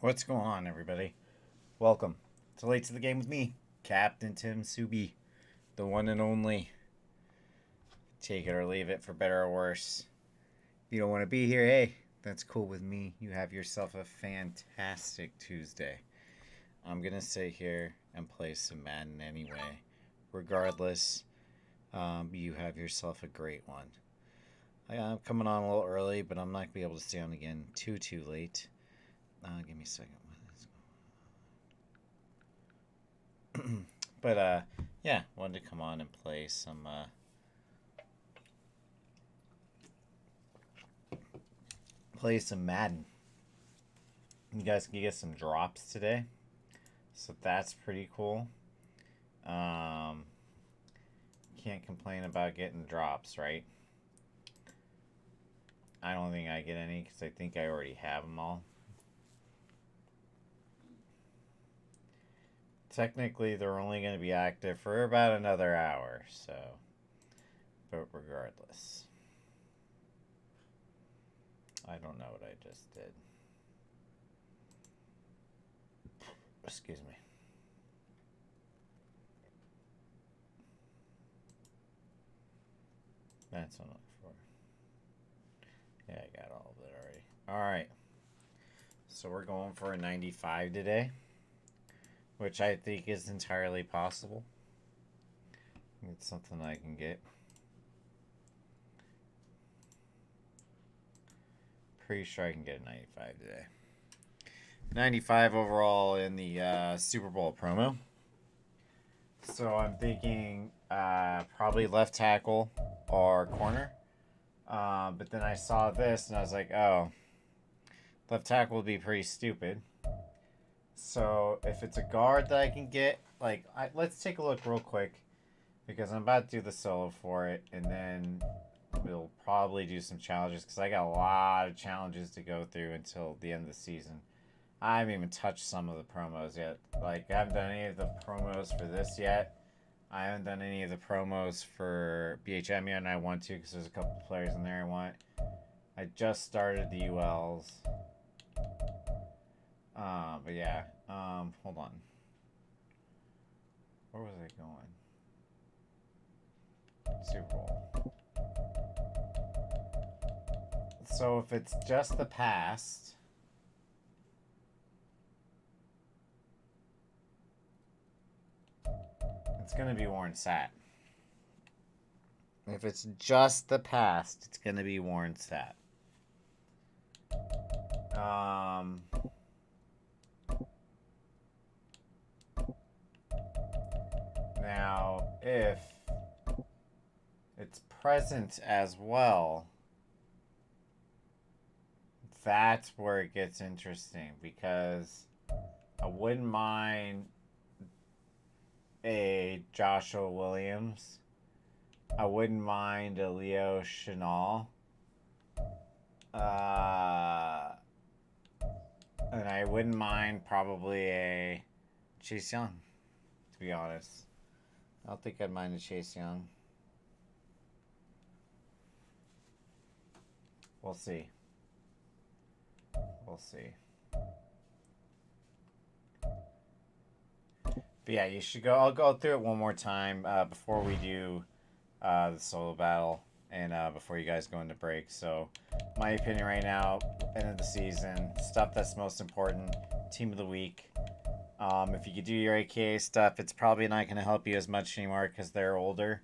What's going on, everybody? Welcome to Late to the Game with me, Captain Tim Subi, the one and only. Take it or leave it, for better or worse. If you don't want to be here, hey, that's cool with me. You have yourself a fantastic Tuesday. I'm going to sit here and play some Madden anyway. Regardless, you have yourself a great one. I'm coming on a little early, but I'm not going to be able to stay on again too late. Give me a second. But yeah, wanted to come on and play some Madden. You guys can get some drops today, so that's pretty cool. Can't complain about getting drops, right? I don't think I get any because I think I already have them all. Technically, they're only going to be active for about another hour, so. But regardless. I don't know what I just did. Excuse me. That's what I'm looking for. Yeah, I got all of it already. Alright. So we're going for a 95 today, which I think is entirely possible. It's something I can get. Pretty sure I can get a 95 today. 95 overall in the Super Bowl promo. So I'm thinking probably left tackle or corner. But then I saw this and I was like, oh, left tackle would be pretty stupid. So if it's a guard that I can get, let's take a look real quick because I'm about to do the solo for it, and then we'll probably do some challenges because I got a lot of challenges to go through until the end of the season. I haven't even touched some of the promos yet. I haven't done any of the promos for this yet. I haven't done any of the promos for BHM yet, and I want to because there's a couple of players in there I want. I just started the ULs. But yeah. Hold on. Where was I going? Super Bowl. So if it's just the past, it's going to be Warren Sapp. If it's just the past, it's going to be Warren Sapp. Now, if it's present as well, that's where it gets interesting because I wouldn't mind a Joshua Williams. I wouldn't mind a Leo Chenal. And I wouldn't mind probably a Chase Young, to be honest. I don't think I'd mind a Chase Young. We'll see. We'll see. But yeah, you should go. I'll go through it one more time before we do the solo battle and before you guys go into break. So, my opinion right now, end of the season, stuff that's most important, team of the week. If you could do your AKA stuff, it's probably not going to help you as much anymore because they're older.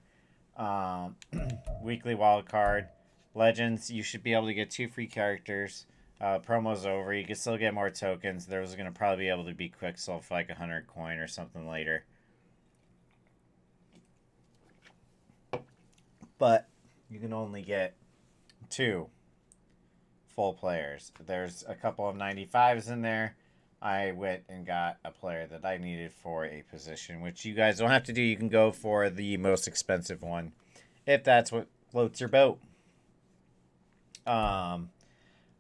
Weekly wild card. Legends, you should be able to get 2 free characters. Promo's over. You can still get more tokens. There was going to probably be able to be quick sold for like 100 coin or something later. But you can only get 2 full players. There's a couple of 95s in there. I went and got a player that I needed for a position, which you guys don't have to do. You can go for the most expensive one if that's what floats your boat. I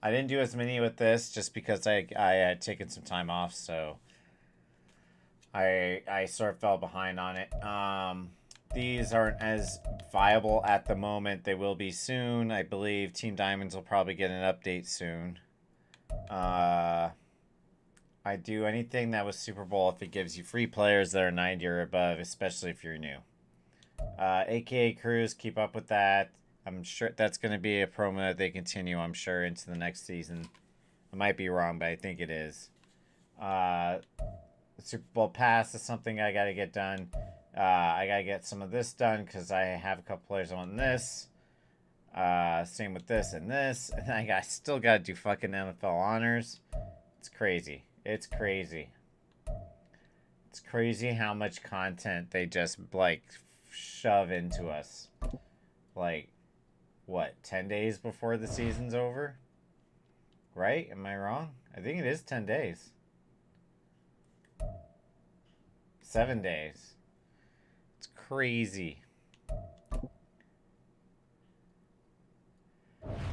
didn't do as many with this just because I had taken some time off, so I sort of fell behind on it. These aren't as viable at the moment. They will be soon. I believe Team Diamonds will probably get an update soon. I do anything that was Super Bowl if it gives you free players that are 90 or above, especially if you're new. AKA Cruz, keep up with that. I'm sure that's going to be a promo that they continue, I'm sure, into the next season. I might be wrong, but I think it is. The Super Bowl pass is something I got to get done. I got to get some of this done because I have a couple players on this. Same with this and this. And I still got to do fucking NFL honors. It's crazy. It's crazy. It's crazy how much content they just, like, shove into us. Like, what, 10 days before the season's over? Right? Am I wrong? I think it is 10 days. 7 days. It's crazy.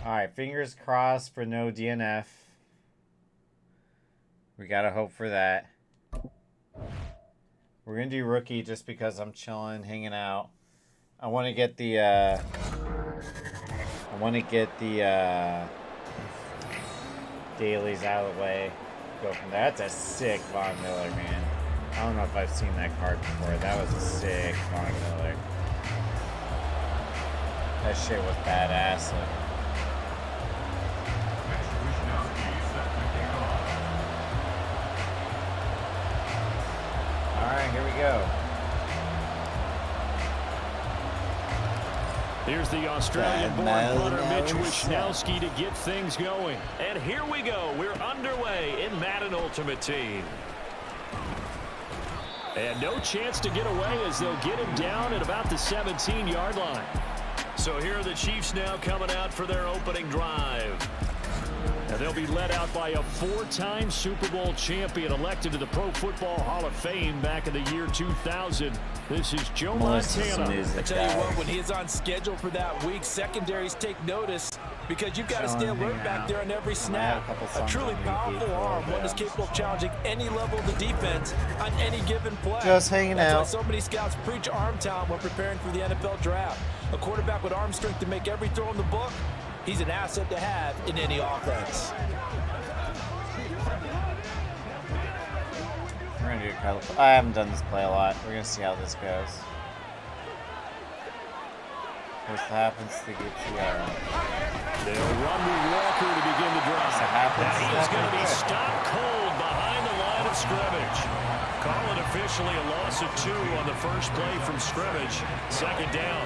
Alright, fingers crossed for no DNF. We gotta hope for that. We're gonna do rookie just because I'm chilling, hanging out. I want to get the dailies out of the way. Go from there. That's a sick Von Miller, man. I don't know if I've seen that card before. That was a sick Von Miller. That shit was badass. Alright, here we go. Here's the Australian-born punter Mitch Wishnowsky to get things going. And here we go. We're underway in Madden Ultimate Team. And no chance to get away as they'll get him down at about the 17-yard line. So here are the Chiefs now coming out for their opening drive. And they'll be led out by a 4-time Super Bowl champion elected to the Pro Football Hall of Fame back in the year 2000. This is Joe Montana. I tell you what, when he's on schedule for that week, secondaries take notice because you've got to stay alert back there on every snap. A truly powerful arm, one that's capable of challenging any level of the defense on any given play. Just hanging out. That's why so many scouts preach arm talent when preparing for the NFL draft. A quarterback with arm strength to make every throw in the book, he's an asset to have in any offense. We're going to do a couple. I haven't done this play a lot. We're going to see how this goes. What happens to get to They'll run with Walker to begin the drive. Now he's going to be stopped cold behind the line of scrimmage. Call it officially a loss of 2 on the first play from scrimmage. Second down.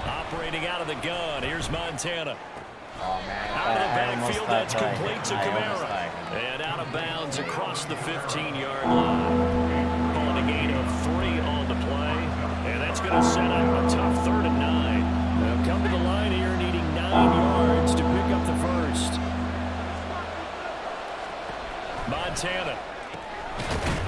Operating out of the gun, here's Montana. Oh, man. Out of the backfield, that's complete to Kamara. And out of bounds across the 15-yard line. Calling a gain of 3 on the play. And that's going to set up a tough 3rd and 9. They'll come to the line here needing 9 yards to pick up the first. Montana.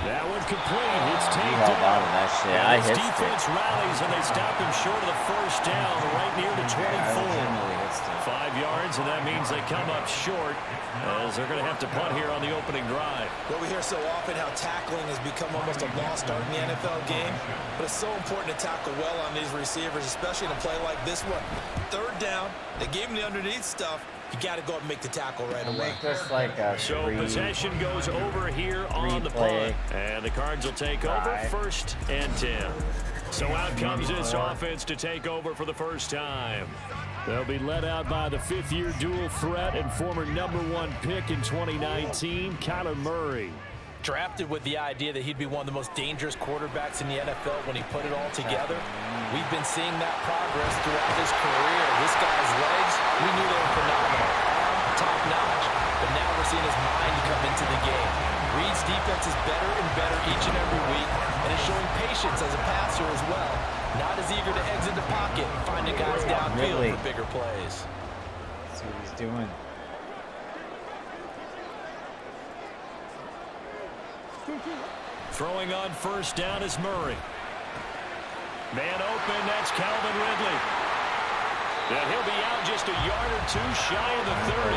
That one complete. It's taken down. That shit. I hit defense rallies and they stop him short of the first down, right near the 24. 5 yards, and that means they come up short as they're going to have to punt here on the opening drive. Well, we hear so often how tackling has become almost a lost art in the NFL game, but it's so important to tackle well on these receivers, especially in a play like this one. 3rd down, they gave him the underneath stuff. You got to go and make the tackle right away. Make this like a so possession goes over here on the punt, and the Cards will take over 1st and 10. So out comes this offense to take over for the first time. They'll be led out by the 5th-year dual threat and former #1 pick in 2019, Kyler Murray. Drafted with the idea that he'd be one of the most dangerous quarterbacks in the NFL when he put it all together. We've been seeing that progress throughout his career. This guy's legs, we knew they were phenomenal. Arm, top-notch. But now we're seeing his mind come into the game. Reed's defense is better and better each and every week, and is showing patience as a passer as well. Not as eager to exit the pocket, finding guys downfield for bigger plays. Let's see what he's doing. Throwing on first down is Murray. Man open, that's Calvin Ridley. And he'll be out just a yard or two shy of the 30.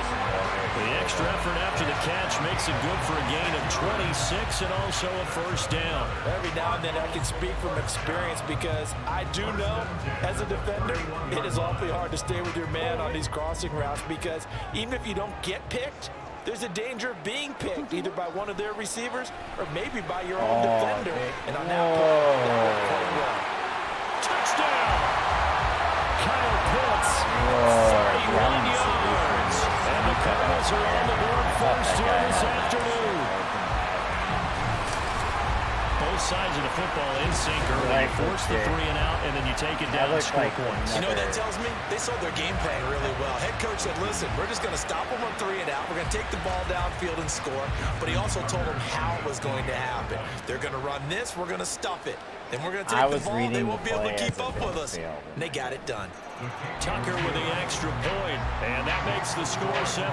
The extra effort after the catch makes it good for a gain of 26 and also a first down. Every now and then I can speak from experience because I do know as a defender it is awfully hard to stay with your man on these crossing routes because even if you don't get picked, there's a danger of being picked either by one of their receivers or maybe by your own defender. And on that play, that worked quite well. Touchdown! Kyle Pitts, 31 yards. And the Cardinals are on the board first here this afternoon. Both sides of the football in sync early. You force the 3 and out, and then you take it down and score points. You know what that tells me? They saw their game plan really well. Head coach said, listen, we're just going to stop them on 3 and out. We're going to take the ball downfield and score. But he also told them how it was going to happen. They're going to run this. We're going to stuff it. Then we're going to take the ball. They won't be able to keep up with us. And they got it done. Tucker with the extra point, and that makes the score 7-0.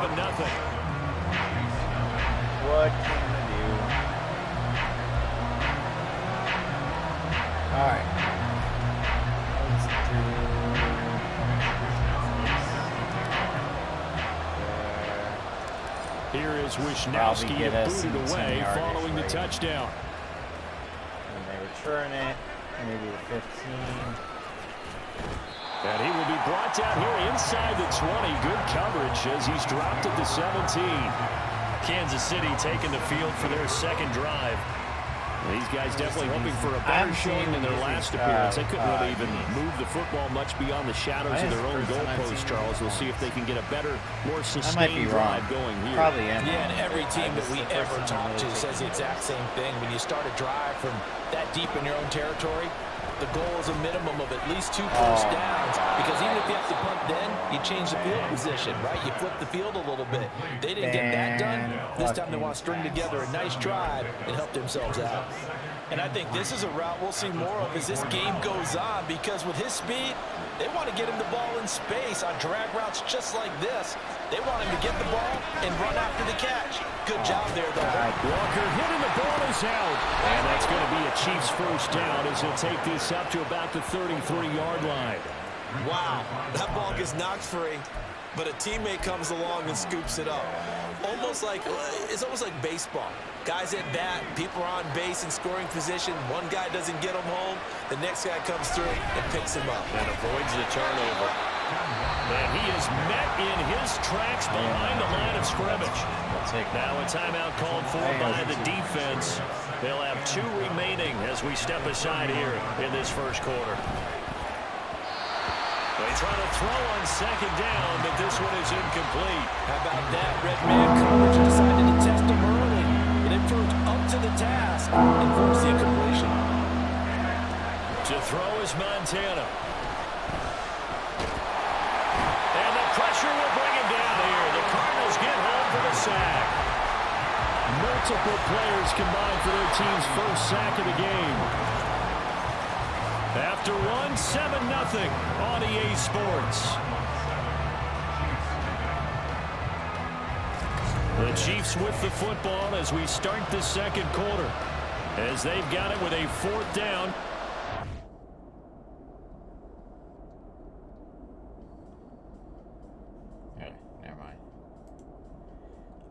What can I do? All right. Let's do... Here is Wisnowski booted away following the touchdown. When they return it, maybe the 15. And he will be brought down here inside the 20. Good coverage as he's dropped at the 17. Kansas City taking the field for their second drive. These guys definitely hoping for a better showing than their last appearance. They couldn't really even move the football much beyond the shadows of their own goalpost, Charles. We'll see if they can get a better, more sustained drive going here. Probably am. Yeah, and every team that we ever talk to says the exact same thing. When you start a drive from that deep in your own territory, the goal is a minimum of at least 2 first downs. Because even if you have to punt then, you change the field position, right? You flip the field a little bit. They didn't get that done. This time they want to string together a nice drive and help themselves out. And I think this is a route we'll see more of as this game goes on because with his speed, they want to get him the ball in space on drag routes just like this. They want him to get the ball and run after the catch. Good job there, though. Walker hitting the ball is out. And that's going to be a Chiefs first down as he'll take this up to about the 33-yard line. Wow, that ball gets knocked free, but a teammate comes along and scoops it up. It's almost like baseball. Guys at bat, people are on base in scoring position. One guy doesn't get him home. The next guy comes through and picks him up. And avoids the turnover. And he is met in his tracks behind the line of scrimmage. Now a timeout called for by the defense. They'll have 2 remaining as we step aside here in this first quarter. They try to throw on second down, but this one is incomplete. How about that? Red man coverage decided to test him early. It improved up to the task and forced the incompletion. To throw is Montana. And the pressure will bring him down here. The Cardinals get home for the sack. Multiple players combined for their team's first sack of the game. After one, 7-0 on EA Sports. The Chiefs with the football as we start the second quarter. As they've got it with a 4th down. Never mind.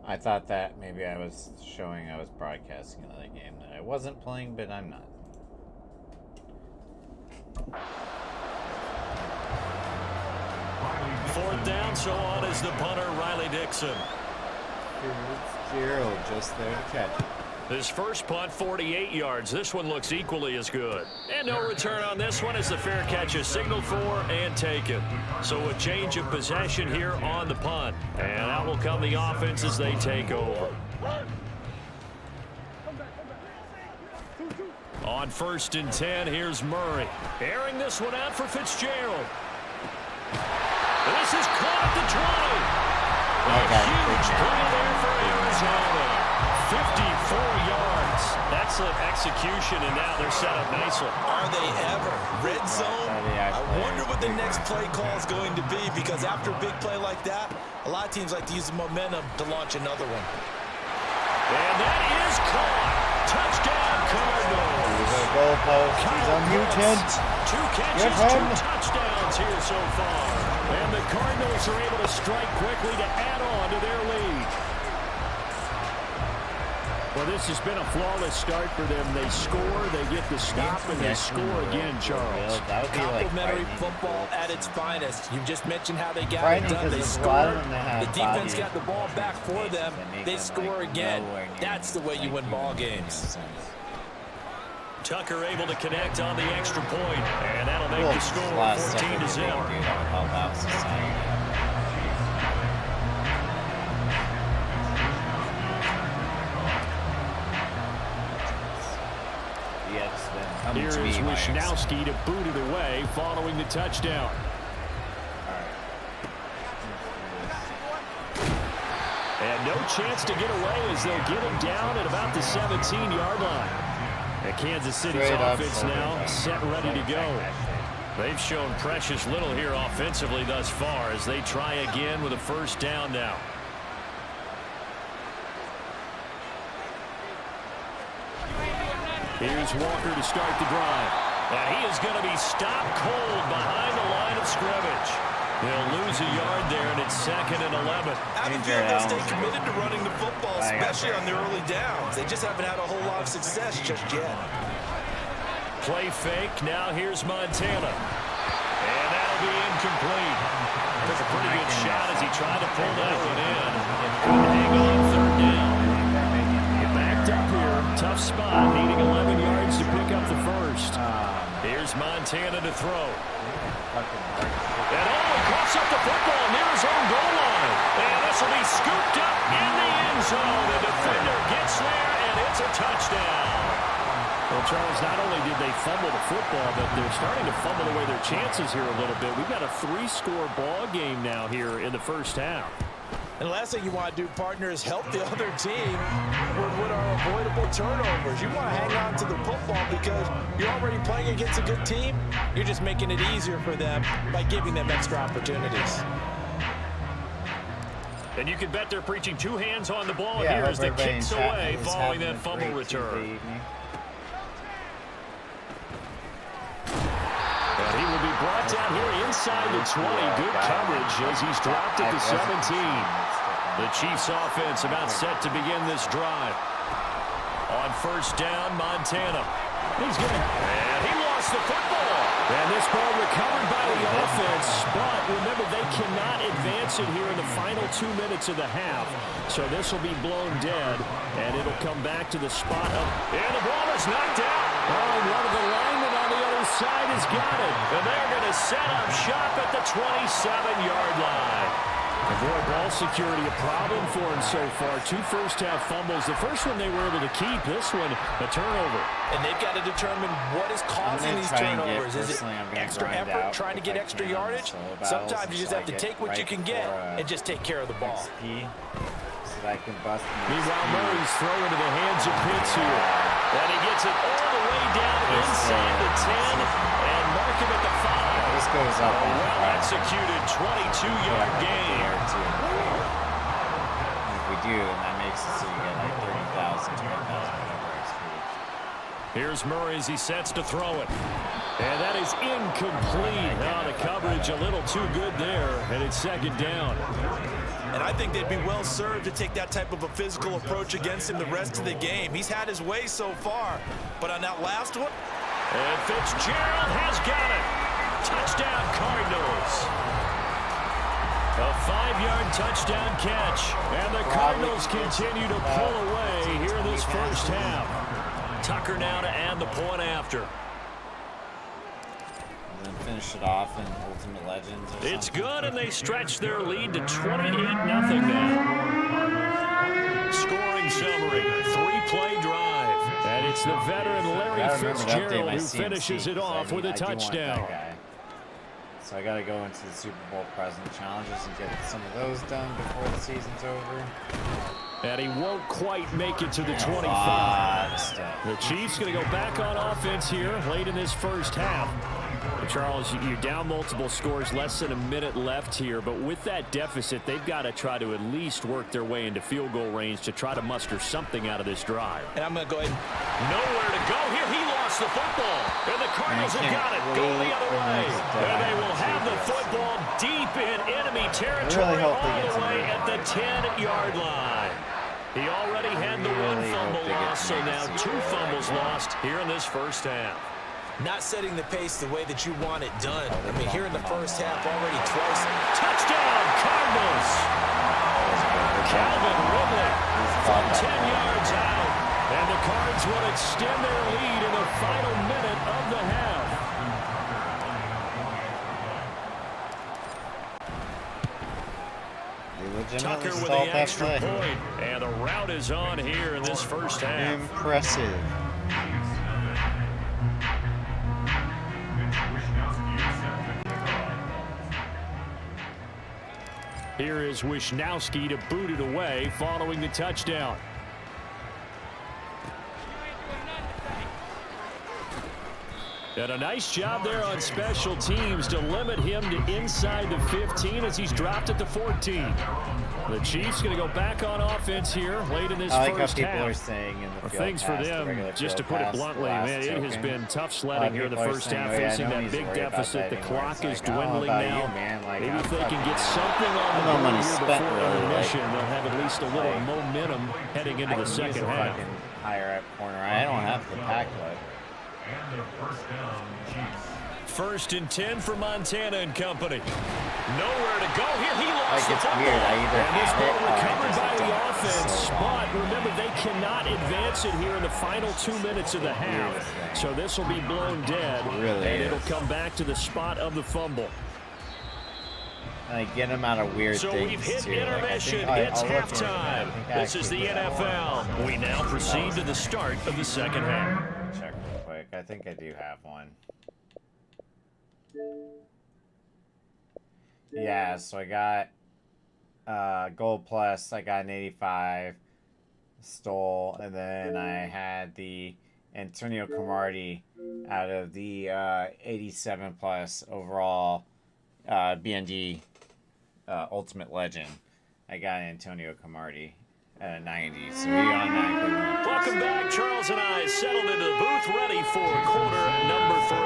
I thought that maybe I was showing I was broadcasting another game that I wasn't playing, but I'm not. Fourth down, so on is the punter, Riley Dixon. Gerald just there to catch it. His first punt, 48 yards. This one looks equally as good. And no return on this one as the fair catch is signaled for and taken. So a change of possession here on the punt. And out will come the offense as they take over. On 1st and 10, here's Murray. Airing this one out for Fitzgerald. This is caught at the 20. A huge play there for Arizona. 54 yards. That's an execution, and now they're set up nicely. Are they ever? Red zone? I wonder what the next play call is going to be, because after a big play like that, a lot of teams like to use the momentum to launch another one. And that is caught. Touchdown, Cardinals. Goalpost. He's a mutant. 2 catches, 2 touchdowns here so far. And the Cardinals are able to strike quickly to add on to their lead. Well, this has been a flawless start for them. They score, they get the stop, and they score again, Charles. Complimentary football at its finest. You just mentioned how they got it done. They scored. The defense got the ball back for them. They score again. That's the way you win ball games. Tucker able to connect on the extra point, and that'll make the score 14-0. Here is Wisnowski to boot it away following the touchdown. And no chance to get away as they'll get him down at about the 17-yard line. And Kansas City's offense now set and ready to go. They've shown precious little here offensively thus far as they try again with a first down now. Here's Walker to start the drive. And he is going to be stopped cold behind the line of scrimmage. They'll lose a yard there, and it's 2nd and 11. I have a feeling they'll stay committed to running the football, especially on their early downs. They just haven't had a whole lot of success just yet. Play fake. Now here's Montana. And that'll be incomplete. Took a pretty good shot as he tried to pull that one in. Couldn't hang on 3rd down. Backed up here. Tough spot. Needing 11 yards to pick up the first. Here's Montana to throw. And coughs up the football near his own goal line. And this will be scooped up in the end zone. The defender gets there, and it's a touchdown. Well, Charles, not only did they fumble the football, but they're starting to fumble away their chances here a little bit. We've got a 3-score ball game now here in the first half. And the last thing you want to do, partner, is help the other team with what are avoidable turnovers. You want to hang on to the football because you're already playing against a good team. You're just making it easier for them by giving them extra opportunities. And you can bet they're preaching 2 hands on the ball here as the kicks away following that fumble return. And he will be brought down here inside the 20. Good coverage as he's dropped at the 17. The Chiefs offense about set to begin this drive. On first down, Montana. He's good. And he lost the football. And this ball recovered by the offense. But remember, they cannot advance it here in the final 2 minutes of the half. So this will be blown dead. And it'll come back to the spot up. And the ball is knocked out. Oh, and one of the linemen on the other side has got it. And they're going to set up shop at the 27-yard line. And boy, ball security a problem for him so far. 2 first-half fumbles. The first one they were able to keep. This one, a turnover. And they've got to determine what is causing these turnovers. Is it extra effort, trying to get extra yardage? Sometimes you just have to take what you can get and just take care of the ball. Meanwhile, Murray's throw into the hands of Pitts here. And he gets it all the way down inside the 10 and mark him at the 5. This goes up. Well-executed 22-yard gain. If we do, then that makes it so you get like 30,000, 20,000, whatever XP. Here's Murray as he sets to throw it. And that is incomplete. Now the coverage a little too good there, and it's 2nd down. And I think they'd be well served to take that type of a physical approach against him the rest of the game. He's had his way so far, but on that last one. And Fitzgerald has got it. Touchdown, Cardinals. A 5-yard touchdown catch. And the Cardinals continue to pull away here in this first half. Tucker now to add the point after. And then finish it off in Ultimate Legends or It's something. good, and they stretch their lead to 28-0 now. Scoring summary, 3-play drive. And it's the veteran Larry Fitzgerald who finishes it off with a touchdown. So I got to go into the Super Bowl present challenges and get some of those done before the season's over. And he won't quite make it to the 25. The Chiefs going to go back on offense here late in this first half. Charles, you're down multiple scores, less than a minute left here, but with that deficit, they've got to try to at least work their way into field goal range to try to muster something out of this drive. And I'm going to go ahead. Nowhere to go here. He lost the football, and the Cardinals have got it. Go the other way. And they will have the football deep deep in enemy territory all the way at the 10-yard line. He already had the one fumble loss, so now 2 fumbles lost here in this first half. Not setting the pace the way that you want it done. I mean, here in the first half already twice. Touchdown, Cardinals! Calvin Ridley from 10 yards out. And the Cards will extend their lead in the final minute of the half. Tucker with the extra point. And the route is on here in this first half. Impressive. Here is Wisnowski to boot it away following the touchdown. And a nice job there on special teams to limit him to inside the 15 as he's dropped at the 14. The Chiefs going to go back on offense here late in this first half. People are saying in the field things for them, just to put it bluntly, man, it has been tough sledding here in the first half, facing that big deficit. The clock is dwindling now. Maybe if they can get something on the board here before intermission, they'll have at least a little momentum heading into the second half. Higher up corner. I don't have the pack left. First and 10 for Montana and company. Nowhere to go here. He lost the football. And this ball recovered by the offense. But remember, they cannot advance it here in the final 2 minutes of the half. So this will be blown dead. And it'll come back to the spot of the fumble. Get him out of weird things. So we've hit intermission. It's halftime. This is the NFL. We now proceed to the start of the second half. Check real quick. I think I do have one. Yeah, so I got Gold Plus. I got an 85 stole, and then I had the Antonio Cromartie out of the 87 plus overall BND Ultimate Legend. I got Antonio Cromartie at a 90, so we automatically won. Welcome back. Charles and I settled into the booth, ready for quarter number 3.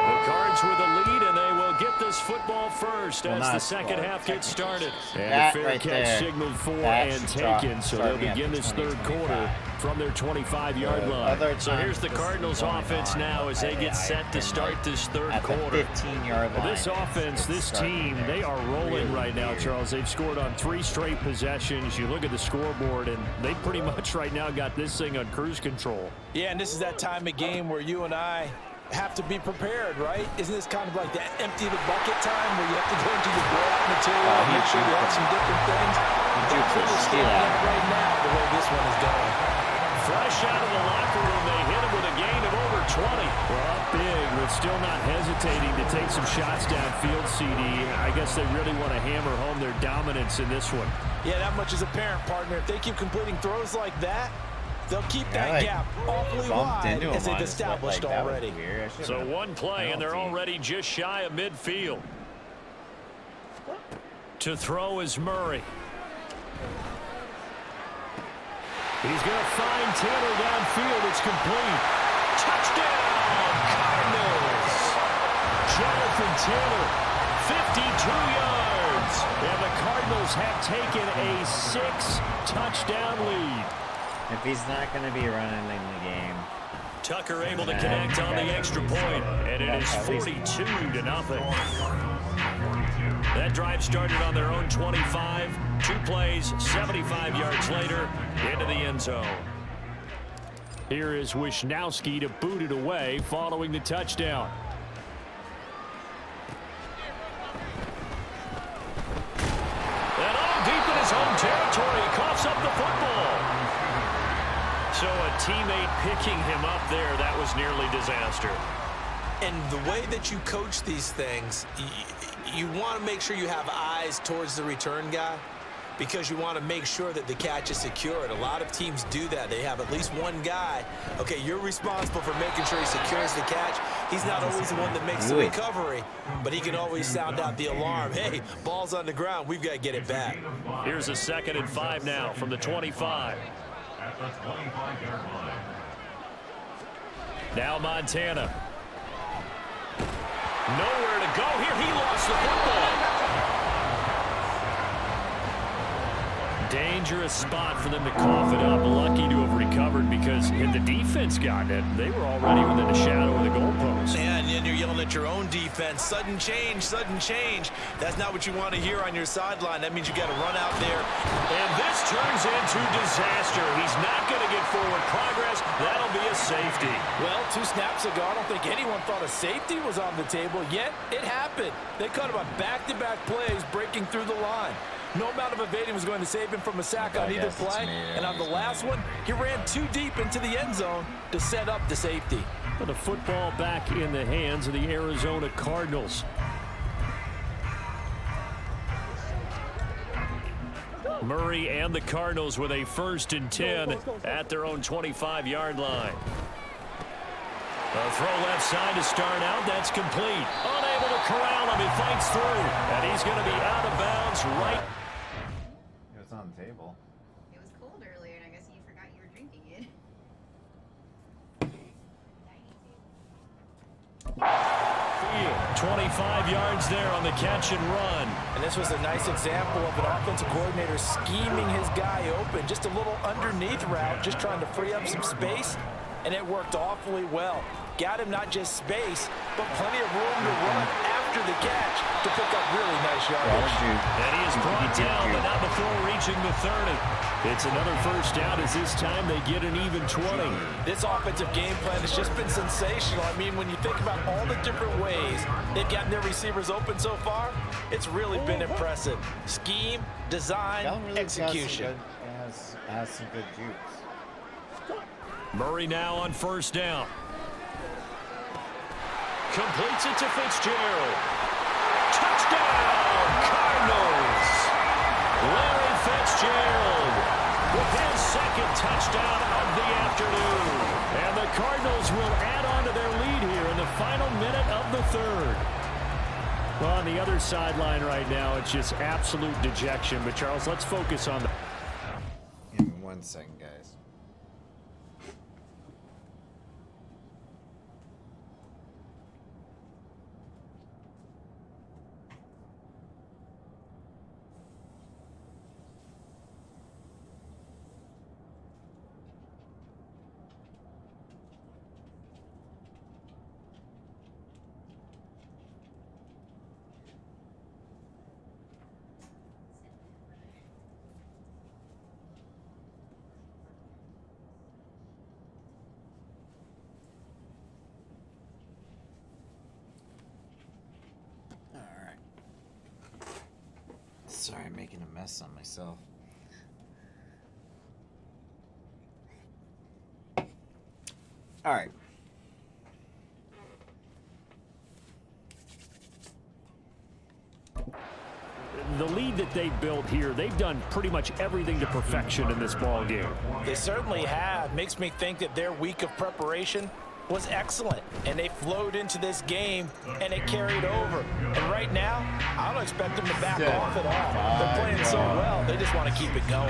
The Cards with the lead, and they will get this football first as the second half gets started. And the fair catch signaled for and taken, so they'll begin this third quarter from their 25-yard line. So here's the Cardinals offense now as they get set to start this third quarter. 15-yard line. This offense, this team, they are rolling right now, Charles. They've scored on 3 straight possessions. You look at the scoreboard, and they pretty much right now got this thing on cruise control. Yeah, and this is that time of game where you and I have to be prepared, right? Isn't this kind of like that empty the bucket time where you have to go into your blowout material and make sure you have some different things? Right now, the way this one is going. Fresh out of the locker room, they hit him with a gain of over 20. Well, up big, but still not hesitating to take some shots downfield, CD. I guess they really want to hammer home their dominance in this one. Yeah, that much is apparent, partner. If they keep completing throws like that, they'll keep that gap awfully wide as they've established already. So one play, and they're already just shy of midfield. To throw is Murray. He's going to find Taylor downfield. It's complete. Touchdown, Cardinals. Jonathan Taylor, 52 yards. And the Cardinals have taken a 6-touchdown lead. If he's not going to be running in the game. Tucker able to connect on the extra point, and it is 42-0. That drive started on their own 25. 2 plays, 75 yards later, into the end zone. Here is Wisnowski to boot it away following the touchdown. And all deep in his home territory, he coughs up the football. So a teammate picking him up there, that was nearly disaster. And the way that you coach these things, you want to make sure you have eyes towards the return guy because you want to make sure that the catch is secured. A lot of teams do that. They have at least one guy. Okay, you're responsible for making sure he secures the catch. He's not always the one that makes the recovery, but he can always sound out the alarm. Hey, ball's on the ground. We've got to get it back. Here's a 2nd and 5 now from the 25. At the 25-yard line. Now Montana. Nowhere to go here. He lost the football. Dangerous spot for them to cough it up. Lucky to have recovered because had the defense gotten it, they were already within a shadow of the goalpost. Yeah, and then you're yelling at your own defense. Sudden change, sudden change. That's not what you want to hear on your sideline. That means you got to run out there. And this turns into disaster. He's not going to get forward progress. That'll be a safety. Well, 2 snaps ago, I don't think anyone thought a safety was on the table, yet it happened. They cut him on back-to-back plays, breaking through the line. No amount of evading was going to save him from a sack on either play. And on the last one, he ran too deep into the end zone to set up the safety. But the football back in the hands of the Arizona Cardinals. Murray and the Cardinals with a 1st and 10 at their own 25-yard line. A throw left side to start out. That's complete. Unable to corral him. He fights through. And he's going to be out of bounds right. It was on the table. It was cold earlier, and I guess you forgot you were drinking it. 25 yards there on the catch and run. And this was a nice example of an offensive coordinator scheming his guy open. Just a little underneath route, just trying to free up some space. And it worked awfully well. Got him not just space, but plenty of room to run after the catch to pick up really nice yardage. And he is brought down, but not before reaching the 30. It's another 1st down as this time they get an even 20. This offensive game plan has just been sensational. I mean, when you think about all the different ways they've gotten their receivers open so far, it's really been impressive. Scheme, design, execution. Has some good juice. Murray now on 1st down. Completes it to Fitzgerald. Touchdown, Cardinals! Larry Fitzgerald with his 2nd touchdown of the afternoon. And the Cardinals will add on to their lead here in the final minute of the 3rd. Well, on the other sideline right now, it's just absolute dejection. But, Charles, let's focus on the... Give me 1 second, guys. Sorry, I'm making a mess on myself. All right. The lead that they built here, they've done pretty much everything to perfection in this ball game. They certainly have. Makes me think that their week of preparation was excellent, and they flowed into this game, and it carried over. And right now, I don't expect them to back off at all. They're playing so well, they just want to keep it going.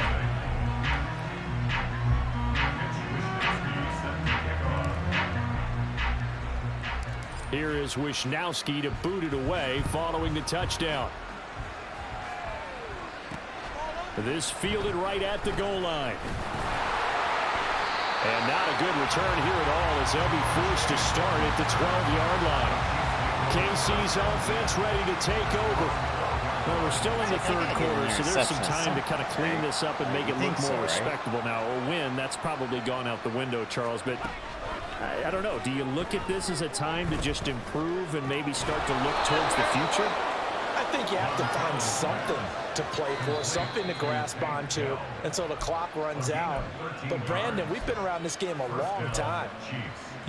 Here is Wisnowski to boot it away following the touchdown. This fielded right at the goal line. And not a good return here at all as they'll be forced to start at the 12-yard line. KC's offense ready to take over. Well, we're still in the 3rd quarter, so there's some time to kind of clean this up and make it look more respectable now. A win, that's probably gone out the window, Charles, but I don't know. Do you look at this as a time to just improve and maybe start to look towards the future? I think you have to find something to play for, something to grasp onto until the clock runs out. But, Brandon, we've been around this game a long time.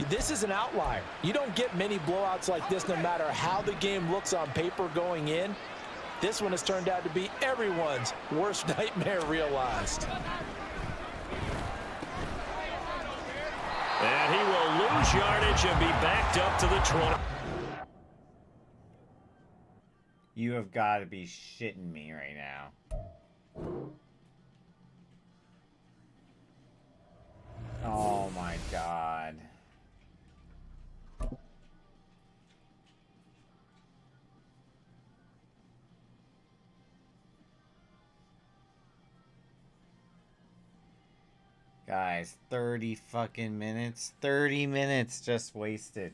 This is an outlier. You don't get many blowouts like this no matter how the game looks on paper going in. This one has turned out to be everyone's worst nightmare realized. And he will lose yardage and be backed up to the 20. You have got to be shitting me right now. Oh my God. Guys, 30 fucking minutes. 30 minutes just wasted.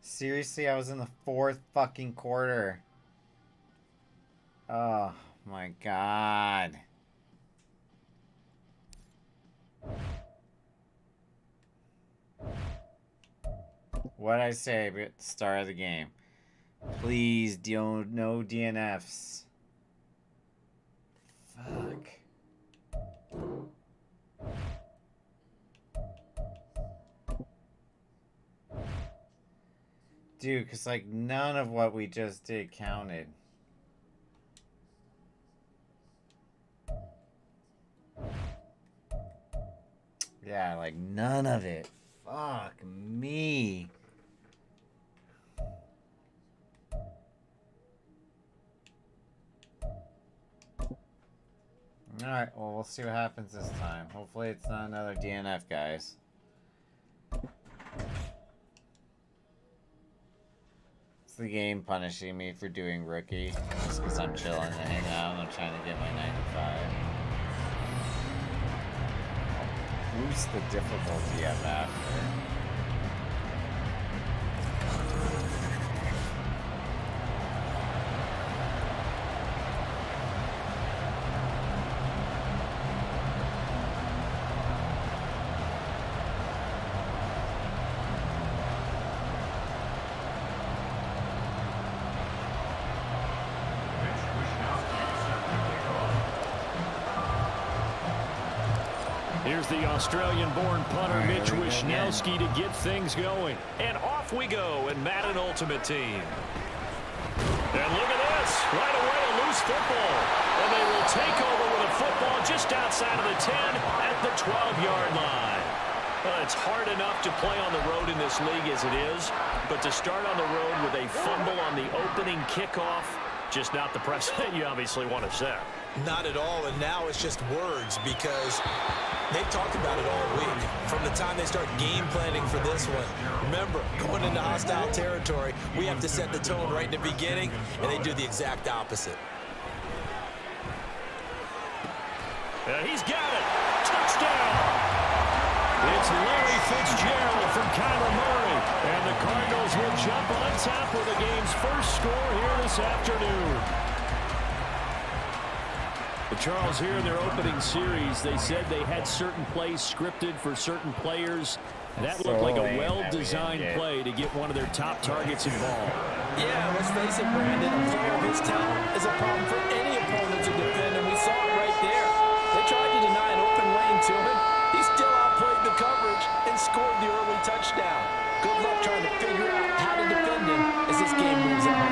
Seriously, I was in the 4th fucking quarter. Oh my god. What'd I say at the start of the game? Please, no DNFs. Fuck. Dude, because, like, none of what we just did counted. Yeah, like, none of it. Fuck me. Alright, well, we'll see what happens this time. Hopefully it's not another DNF, guys. It's the game punishing me for doing rookie. Just because I'm chilling and hanging out and I'm trying to get my 95. I'll boost the difficulty up after. Here's the Australian-born punter Mitch Wishnowsky to get things going. And off we go in Madden Ultimate Team. And look at this. Right away, a loose football. And they will take over with a football just outside of the 10 at the 12-yard line. It's hard enough to play on the road in this league as it is, but to start on the road with a fumble on the opening kickoff, just not the precedent you obviously want to set. Not at all, and now it's just words because they've talked about it all week. From the time they start game planning for this one. Remember, going into hostile territory, we have to set the tone right in the beginning, and they do the exact opposite. He's got it. Touchdown. It's Larry Fitzgerald from Kyler Murray. And the Cardinals will jump on top with the game's first score here this afternoon. But Charles, here in their opening series, they said they had certain plays scripted for certain players. That looked like a well-designed play to get one of their top targets involved. Yeah, let's face it, Brandon, a player of his talent is a problem for any opponent to defend, and we saw it right there. They tried to deny an open lane to him. He still outplayed the coverage and scored the early touchdown. Good luck trying to figure out how to defend him as this game moves on.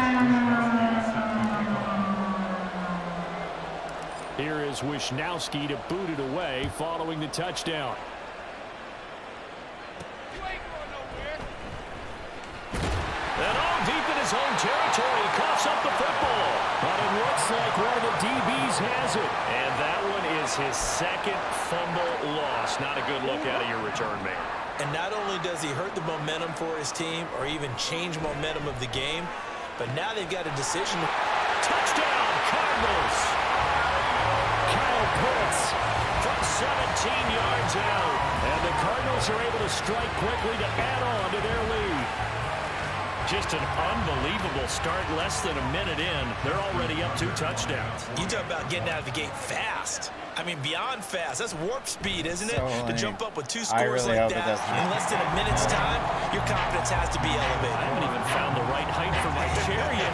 Here is Wishnowsky to boot it away following the touchdown. And all deep in his own territory, he coughs up the football. But it looks like one of the DBs has it. And that one is his second fumble loss. Not a good look out of your return man. And not only does he hurt the momentum for his team or even change momentum of the game, but now they've got a decision. Touchdown, Cardinals! Kyle Pitts from 17 yards out. And the Cardinals are able to strike quickly to add on to their lead. Just an unbelievable start, less than a minute in. They're already up 2 touchdowns. You talk about getting out of the gate fast. I mean, beyond fast. That's warp speed, isn't it? To jump up with 2 scores really like that in less than a minute's time, your confidence has to be elevated. I haven't even found the right height for my chair yet.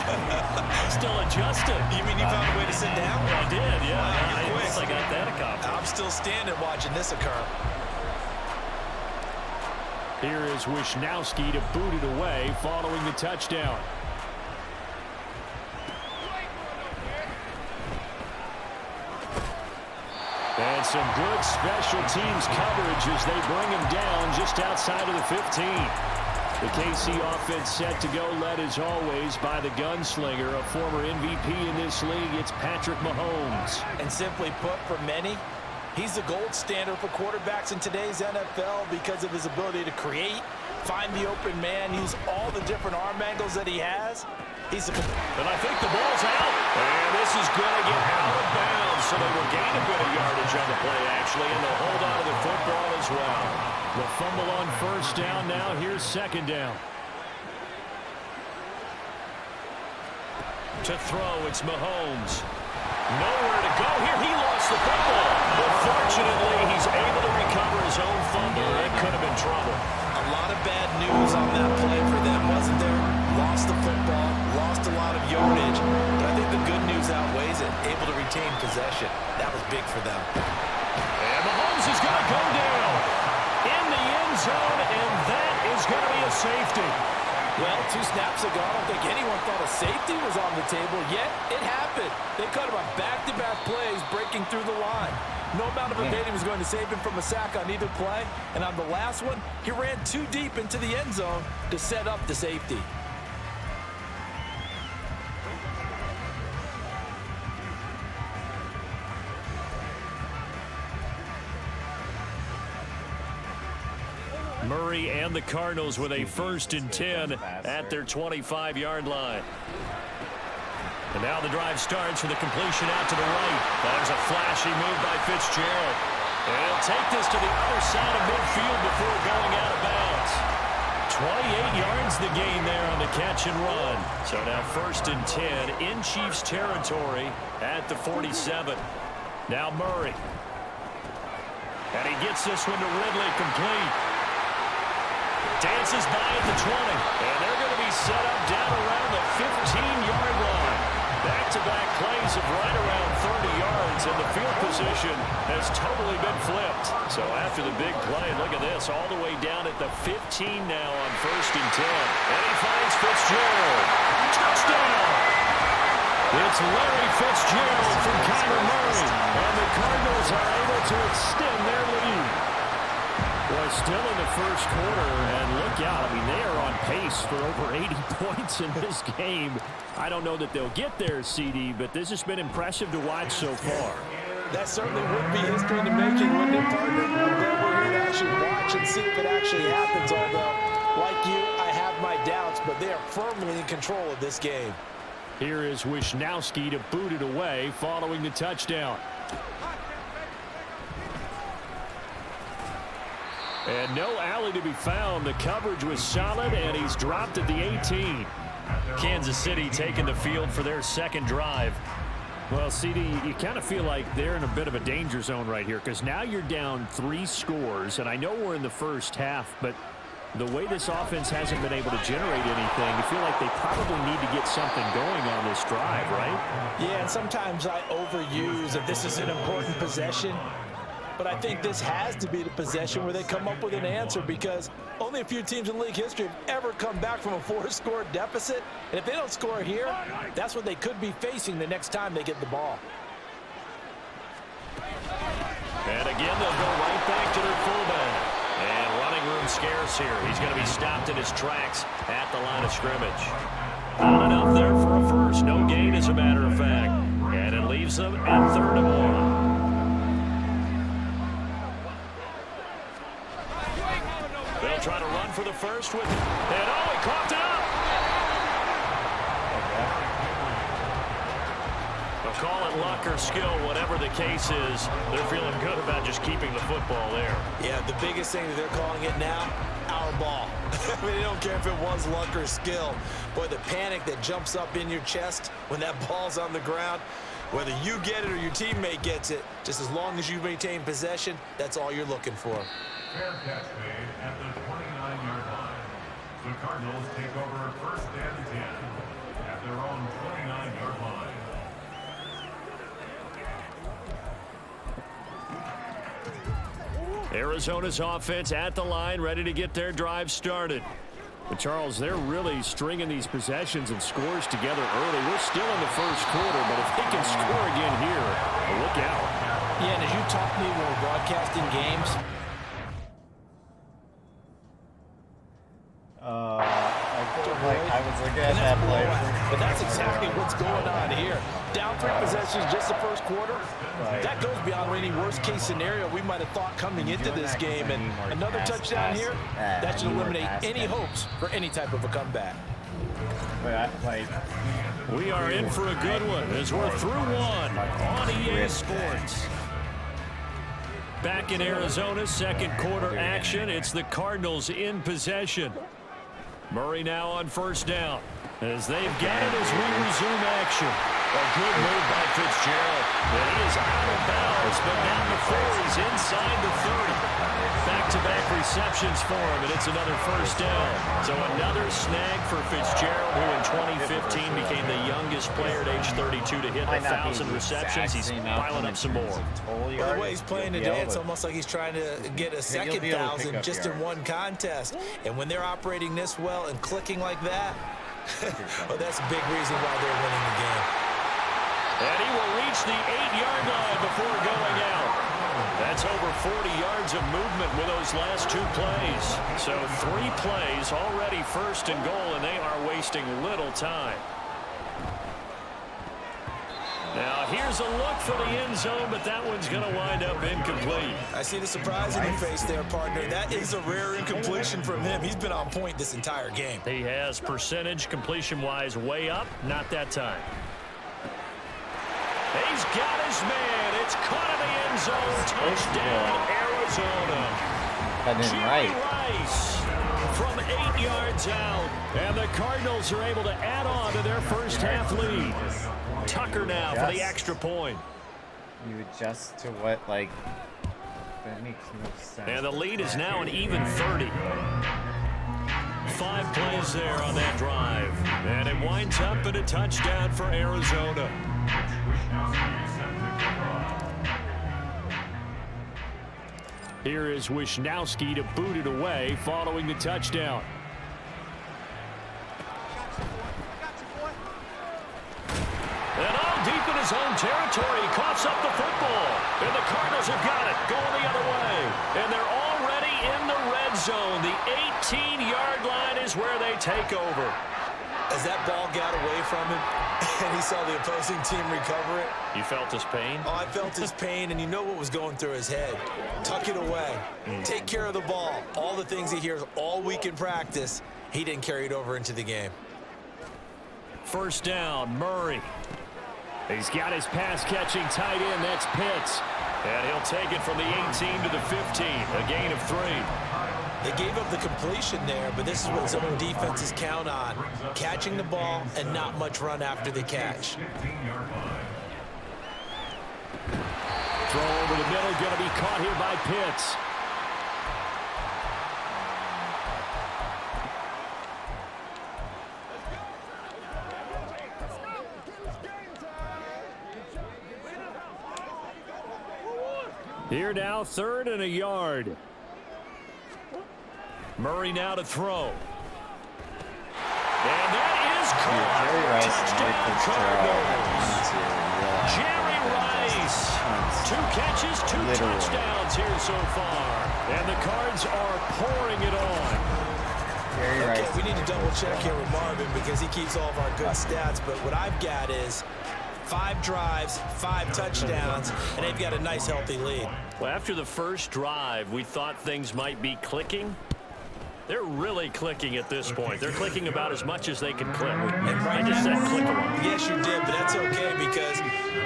I'm still adjusting. You mean you found a way to sit down? I did, yeah. I quick. guess I got that accomplished. I'm still standing watching this occur. Here is Wishnowsky to boot it away following the touchdown. And some good special teams coverage as they bring him down just outside of the 15. The KC offense set to go, led as always by the gunslinger, a former MVP in this league. It's Patrick Mahomes. And simply put, for many, he's the gold standard for quarterbacks in today's NFL because of his ability to create, find the open man, use all the different arm angles that he has. And I think the ball's out. And this is going to get out of bounds so they will gain a bit of yardage on the play, actually, and they'll hold on to the football as well. The fumble on first down now. Here's second down. To throw, it's Mahomes. Nowhere to go here. He lost the football. But fortunately, he's able to recover his own fumble. It could have been trouble. A lot of bad news on that play for them, wasn't there? Lost the football, lost a lot of yardage. But I think the good news outweighs it. Able to retain possession. That was big for them. And Mahomes is going to go down in the end zone, and that is going to be a safety. Well, 2 snaps ago, I don't think anyone thought a safety was on the table, yet it happened. They cut him on back-to-back plays, breaking through the line. No amount of evading was going to save him from a sack on either play, and on the last one, he ran too deep into the end zone to set up the safety. Murray and the Cardinals with a 1st and 10 at their 25-yard line. And now the drive starts with a completion out to the right. There's a flashy move by Fitzgerald. And he'll take this to the other side of midfield before going out of bounds. 28 yards the gain there on the catch and run. So now 1st and 10 in Chiefs territory at the 47. Now Murray. And he gets this one to Ridley complete. Dances by at the 20. And they're going to be set up down around the 15-yard line. Back-to-back plays of right around 30 yards, and the field position has totally been flipped. So after the big play, look at this, all the way down at the 15 now on 1st and 10. And he finds Fitzgerald. Touchdown! It's Larry Fitzgerald from Kyler Murray, and the Cardinals are able to extend their lead. Well, still in the first quarter, and look out. I mean, they are on pace for over 80 points in this game. I don't know that they'll get there, CD, but this has been impressive to watch so far. That certainly would be history in the making, wouldn't it, partner? Well, we're here to actually watch and see if it actually happens, although, like you, I have my doubts, but they are firmly in control of this game. Here is Wisnowski to boot it away following the touchdown. And no alley to be found. The coverage was solid, and he's dropped at the 18. Kansas City taking the field for their second drive. Well, CD, you kind of feel like they're in a bit of a danger zone right here because now you're down 3 scores, and I know we're in the first half, but the way this offense hasn't been able to generate anything, you feel like they probably need to get something going on this drive, right? Yeah, and sometimes I overuse if this is an important possession. But I think this has to be the possession where they come up with an answer because only a few teams in league history have ever come back from a 4-score deficit. And if they don't score here, that's what they could be facing the next time they get the ball. And again, they'll go right back to their fullback. And running room scarce here. He's going to be stopped in his tracks at the line of scrimmage. Not enough there for a first. No gain, as a matter of fact. And it leaves them at 3rd and 1. They'll try to run for the first with, and oh, he coughed it up. They'll call it luck or skill, whatever the case is. They're feeling good about just keeping the football there. Yeah, the biggest thing that they're calling it now, our ball. I mean, they don't care if it was luck or skill. Boy, the panic that jumps up in your chest when that ball's on the ground, whether you get it or your teammate gets it, just as long as you maintain possession, that's all you're looking for. Fair catch made at the 29-yard line. The Cardinals take over 1st and 10 at their own 29-yard line. Arizona's offense at the line, ready to get their drive started. But Charles, they're really stringing these possessions and scores together early. We're still in the first quarter, but if they can score again here, look out. Yeah, and as you taught me when we're broadcasting games, I was looking at that play. but that's exactly what's going on here. Down 3 possessions just the first quarter. Right. That goes beyond any worst-case scenario we might have thought coming into this game. And another touchdown here, that should eliminate any hopes for any type of a comeback. But We are in for a good one as we're through one on EA Sports. Back in Arizona, second quarter action. It's the Cardinals in possession. Murray now on first down as they've got it as we resume action. A good move by Fitzgerald. And he is out of bounds, but down the 4. He's inside the 30. Back-to-back receptions for him, and it's another first down. So another snag for Fitzgerald, who in 2015 became the youngest player at age 32 to hit 1,000 receptions. He's piling up some more. Well, the way he's playing today, it's almost like he's trying to get a second 1,000 just in one contest. And when they're operating this well and clicking like that, well, that's a big reason why they're winning the game. And he will reach the 8-yard line before going out. That's over 40 yards of movement with those last 2 plays. So 3 plays already first and goal, and they are wasting little time. Now here's a look for the end zone, but that one's going to wind up incomplete. I see the surprise in your face there, partner. That is a rare incompletion from him. He's been on point this entire game. He has percentage completion-wise way up, not that time. He's got his man. It's caught in the end zone. Touchdown, Arizona. Right. Rice from 8 yards out. And the Cardinals are able to add on to their first half lead. Tucker now for the extra point. You adjust to what, like, that makes no sense. And the lead is now an even 30. 5 plays there on that drive. And it winds up in a touchdown for Arizona. Here is Wishnowski to boot it away following the touchdown. And all deep in his own territory, he coughs up the football. And the Cardinals have got it, going the other way. And they're already in the red zone. The 18-yard line is where they take over. As that ball got away from him and he saw the opposing team recover it. You felt his pain? Oh, I felt his pain, and you know what was going through his head. Tuck it away. Take care of the ball. All the things he hears all week in practice, he didn't carry it over into the game. First down, Murray. He's got his pass-catching tight end. That's Pitts. And he'll take it from the 18 to the 15, a gain of 3. They gave up the completion there, but this is what zone defenses count on. Catching the ball and not much run after the catch. Throw over the middle, going to be caught here by Pitts. Here now, 3rd and a yard. Murray now to throw. And that is caught. Jerry Rice. 2 catches, 2 touchdowns here so far. And the Cards are pouring it on. Okay, we need to double check here with Marvin because he keeps all of our good stats. But what I've got is 5 drives, 5 touchdowns, and they've got a nice, healthy lead. Well, after the first drive, we thought things might be clicking. They're really clicking at this point. They're clicking about as much as they can click. And right I just said click a lot. Yes, you did, but that's okay because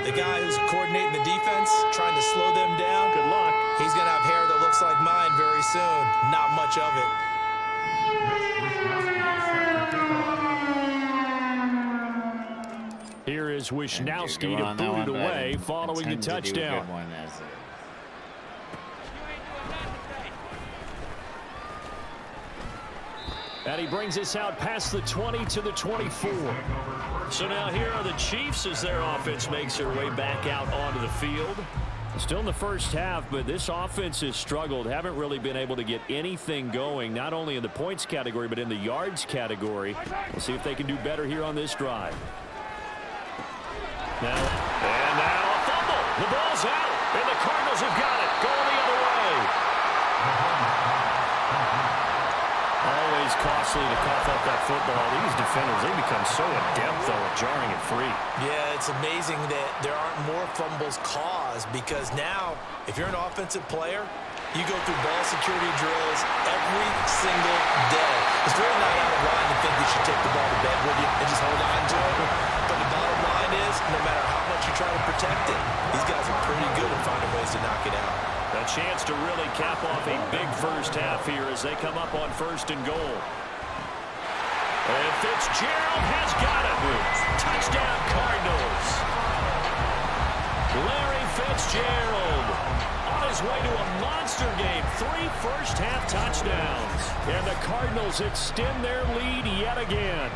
the guy who's coordinating the defense, trying to slow them down, Good luck. he's going to have hair that looks like mine very soon. Not much of it. Here is Wishnowski to boot it away following the touchdown. And he brings us out past the 20 to the 24. So now here are the Chiefs as their offense makes their way back out onto the field. Still in the first half, but this offense has struggled. Haven't really been able to get anything going, not only in the points category, but in the yards category. We'll see if they can do better here on this drive. Now a fumble. The ball's out, and the Cardinals have got it. Going the other way. Always costly to cough up that football. These defenders, they become so adept, though, at jarring it free. Yeah, it's amazing that there aren't more fumbles caused because now, if you're an offensive player, you go through ball security drills every single day. It's really not out of line to think that should take the ball to bed with you and just hold on to it. But the bottom line is, no matter how much you try to protect it, these guys are pretty good at finding ways to knock it out. A chance to really cap off a big first half here as they come up on 1st and goal. And Fitzgerald has got it. Touchdown, Cardinals. Larry Fitzgerald on his way to a monster game. 3 first-half touchdowns. And the Cardinals extend their lead yet again.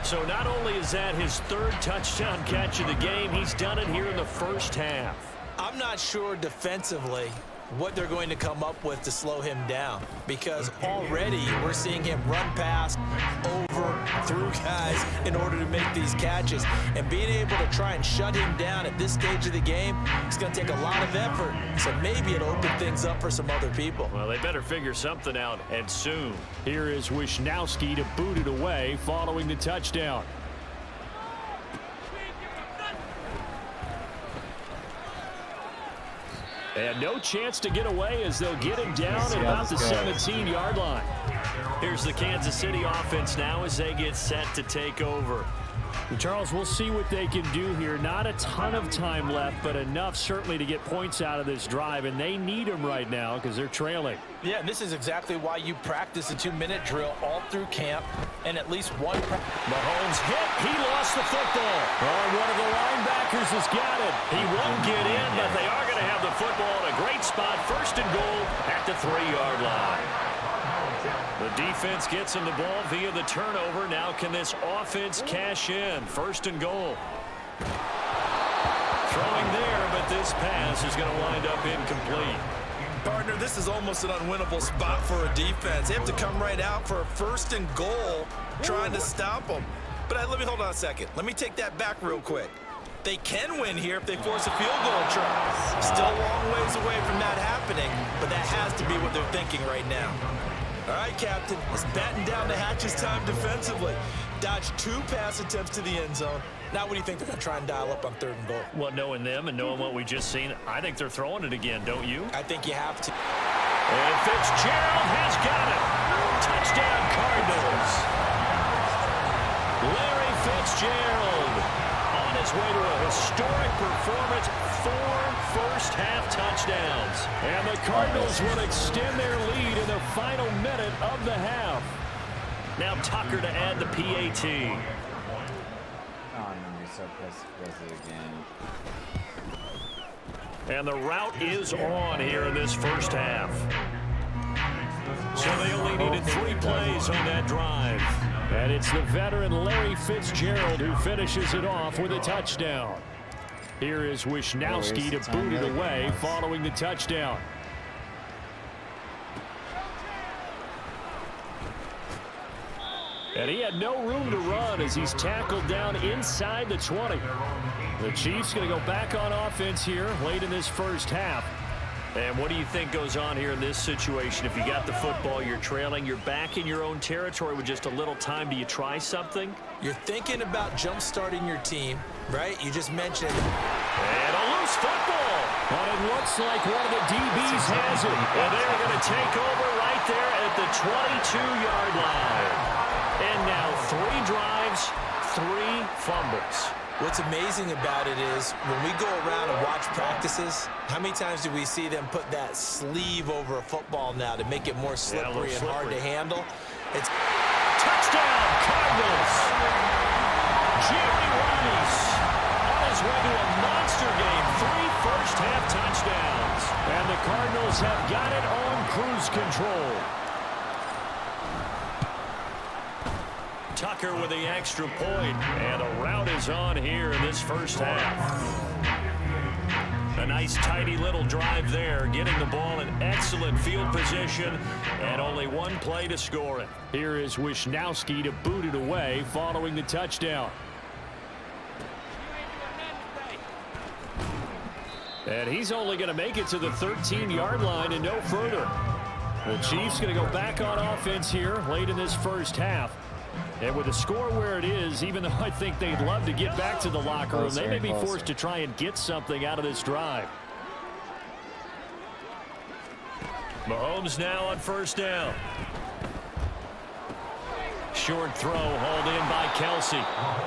So not only is that his 3rd touchdown catch of the game, he's done it here in the first half. I'm not sure defensively what they're going to come up with to slow him down, because already we're seeing him run past, over, through guys in order to make these catches. And being able to try and shut him down at this stage of the game, it's going to take a lot of effort. So maybe it'll open things up for some other people. Well, they better figure something out, and soon. Here is Wisnowski to boot it away following the touchdown. And no chance to get away as they'll get him down at about the 17-yard line. Here's the Kansas City offense now as they get set to take over. Charles, we'll see what they can do here. Not a ton of time left, but enough certainly to get points out of this drive, and they need them right now because they're trailing. Yeah, and this is exactly why you practice a 2-minute drill all through camp and at least one practice. Mahomes hit. He lost the football. Oh, one of the linebackers has got it. He won't get in, but they are going to have the football in a great spot. 1st and goal at the 3-yard line. The defense gets him the ball via the turnover. Now can this offense cash in? 1st and goal. Throwing there, but this pass is going to wind up incomplete. Partner, this is almost an unwinnable spot for a defense. They have to come right out for a 1st and goal trying to stop them. But let me hold on a second. Let me take that back real quick. They can win here if they force a field goal try. Still a long ways away from that happening, but that has to be what they're thinking right now. All right, Captain, let's batten down the hatches time defensively. Dodged 2 pass attempts to the end zone. Now what do you think they're going to try and dial up on 3rd and goal? Well, knowing them and knowing what we just seen, I think they're throwing it again, don't you? I think you have to. And Fitzgerald has got it. Touchdown, Cardinals. Larry Fitzgerald on his way to a historic performance. 4 first-half touchdowns. And the Cardinals will extend their lead in the final minute of the half. Now Tucker to add the PAT. Oh, I'm going to be so pissed if it does it again. And the route is on here in this first half. So they only needed 3 plays on that drive. And it's the veteran Larry Fitzgerald who finishes it off with a touchdown. Here is Wisnowski to boot it away following the touchdown. And he had no room to run as he's tackled down inside the 20. The Chiefs going to go back on offense here late in this first half. And what do you think goes on here in this situation? If you got the football, you're trailing, you're back in your own territory with just a little time. Do you try something? You're thinking about jump-starting your team, right? You just mentioned. And a loose football. But it looks like one of the DBs has it. And they're going to take over right there at the 22-yard line. And now 3 drives, 3 fumbles. What's amazing about it is when we go around and watch practices, how many times do we see them put that sleeve over a football now to make it more slippery and hard to handle? It's touchdown, Cardinals. Jerry Rice on his way to a monster game. 3 first-half touchdowns. And the Cardinals have got it on cruise control. Tucker with the extra point, and a route is on here in this first half. A nice tidy little drive there, getting the ball in excellent field position, and only 1 play to score it. Here is Wisnowski to boot it away following the touchdown. And he's only going to make it to the 13-yard line and no further. The Chiefs going to go back on offense here late in this first half. And with the score where it is, even though I think they'd love to get back to the locker room, they may be forced to try and get something out of this drive. Mahomes now on 1st down. short throw hauled in by Kelsey.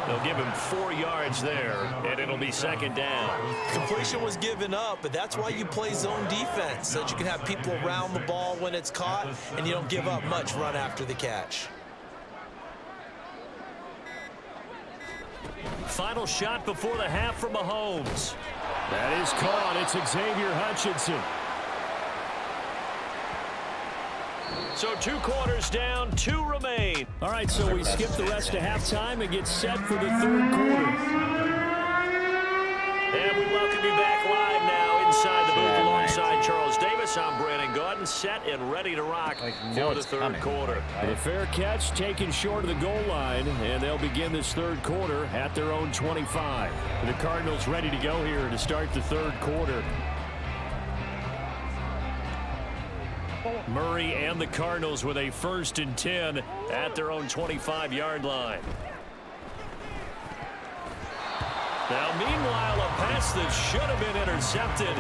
They'll give him 4 yards there, and it'll be second down. Completion was given up, but that's why you play zone defense, so that you can have people around the ball when it's caught, and you don't give up much run after the catch. Final shot before the half from Mahomes. That is caught. It's Xavier Hutchinson. So 2 quarters down, 2 remain. All right, so we skip the rest of halftime and get set for the third quarter. And we welcome you back live now inside the booth alongside Charles Davis. I'm Brandon Gaudin, set and ready to rock for the third quarter. The fair catch taken short of the goal line, and they'll begin this third quarter at their own 25. The Cardinals ready to go here to start the third quarter. Murray and the Cardinals with a 1st and 10 at their own 25-yard line. Now, meanwhile, a pass that should have been intercepted,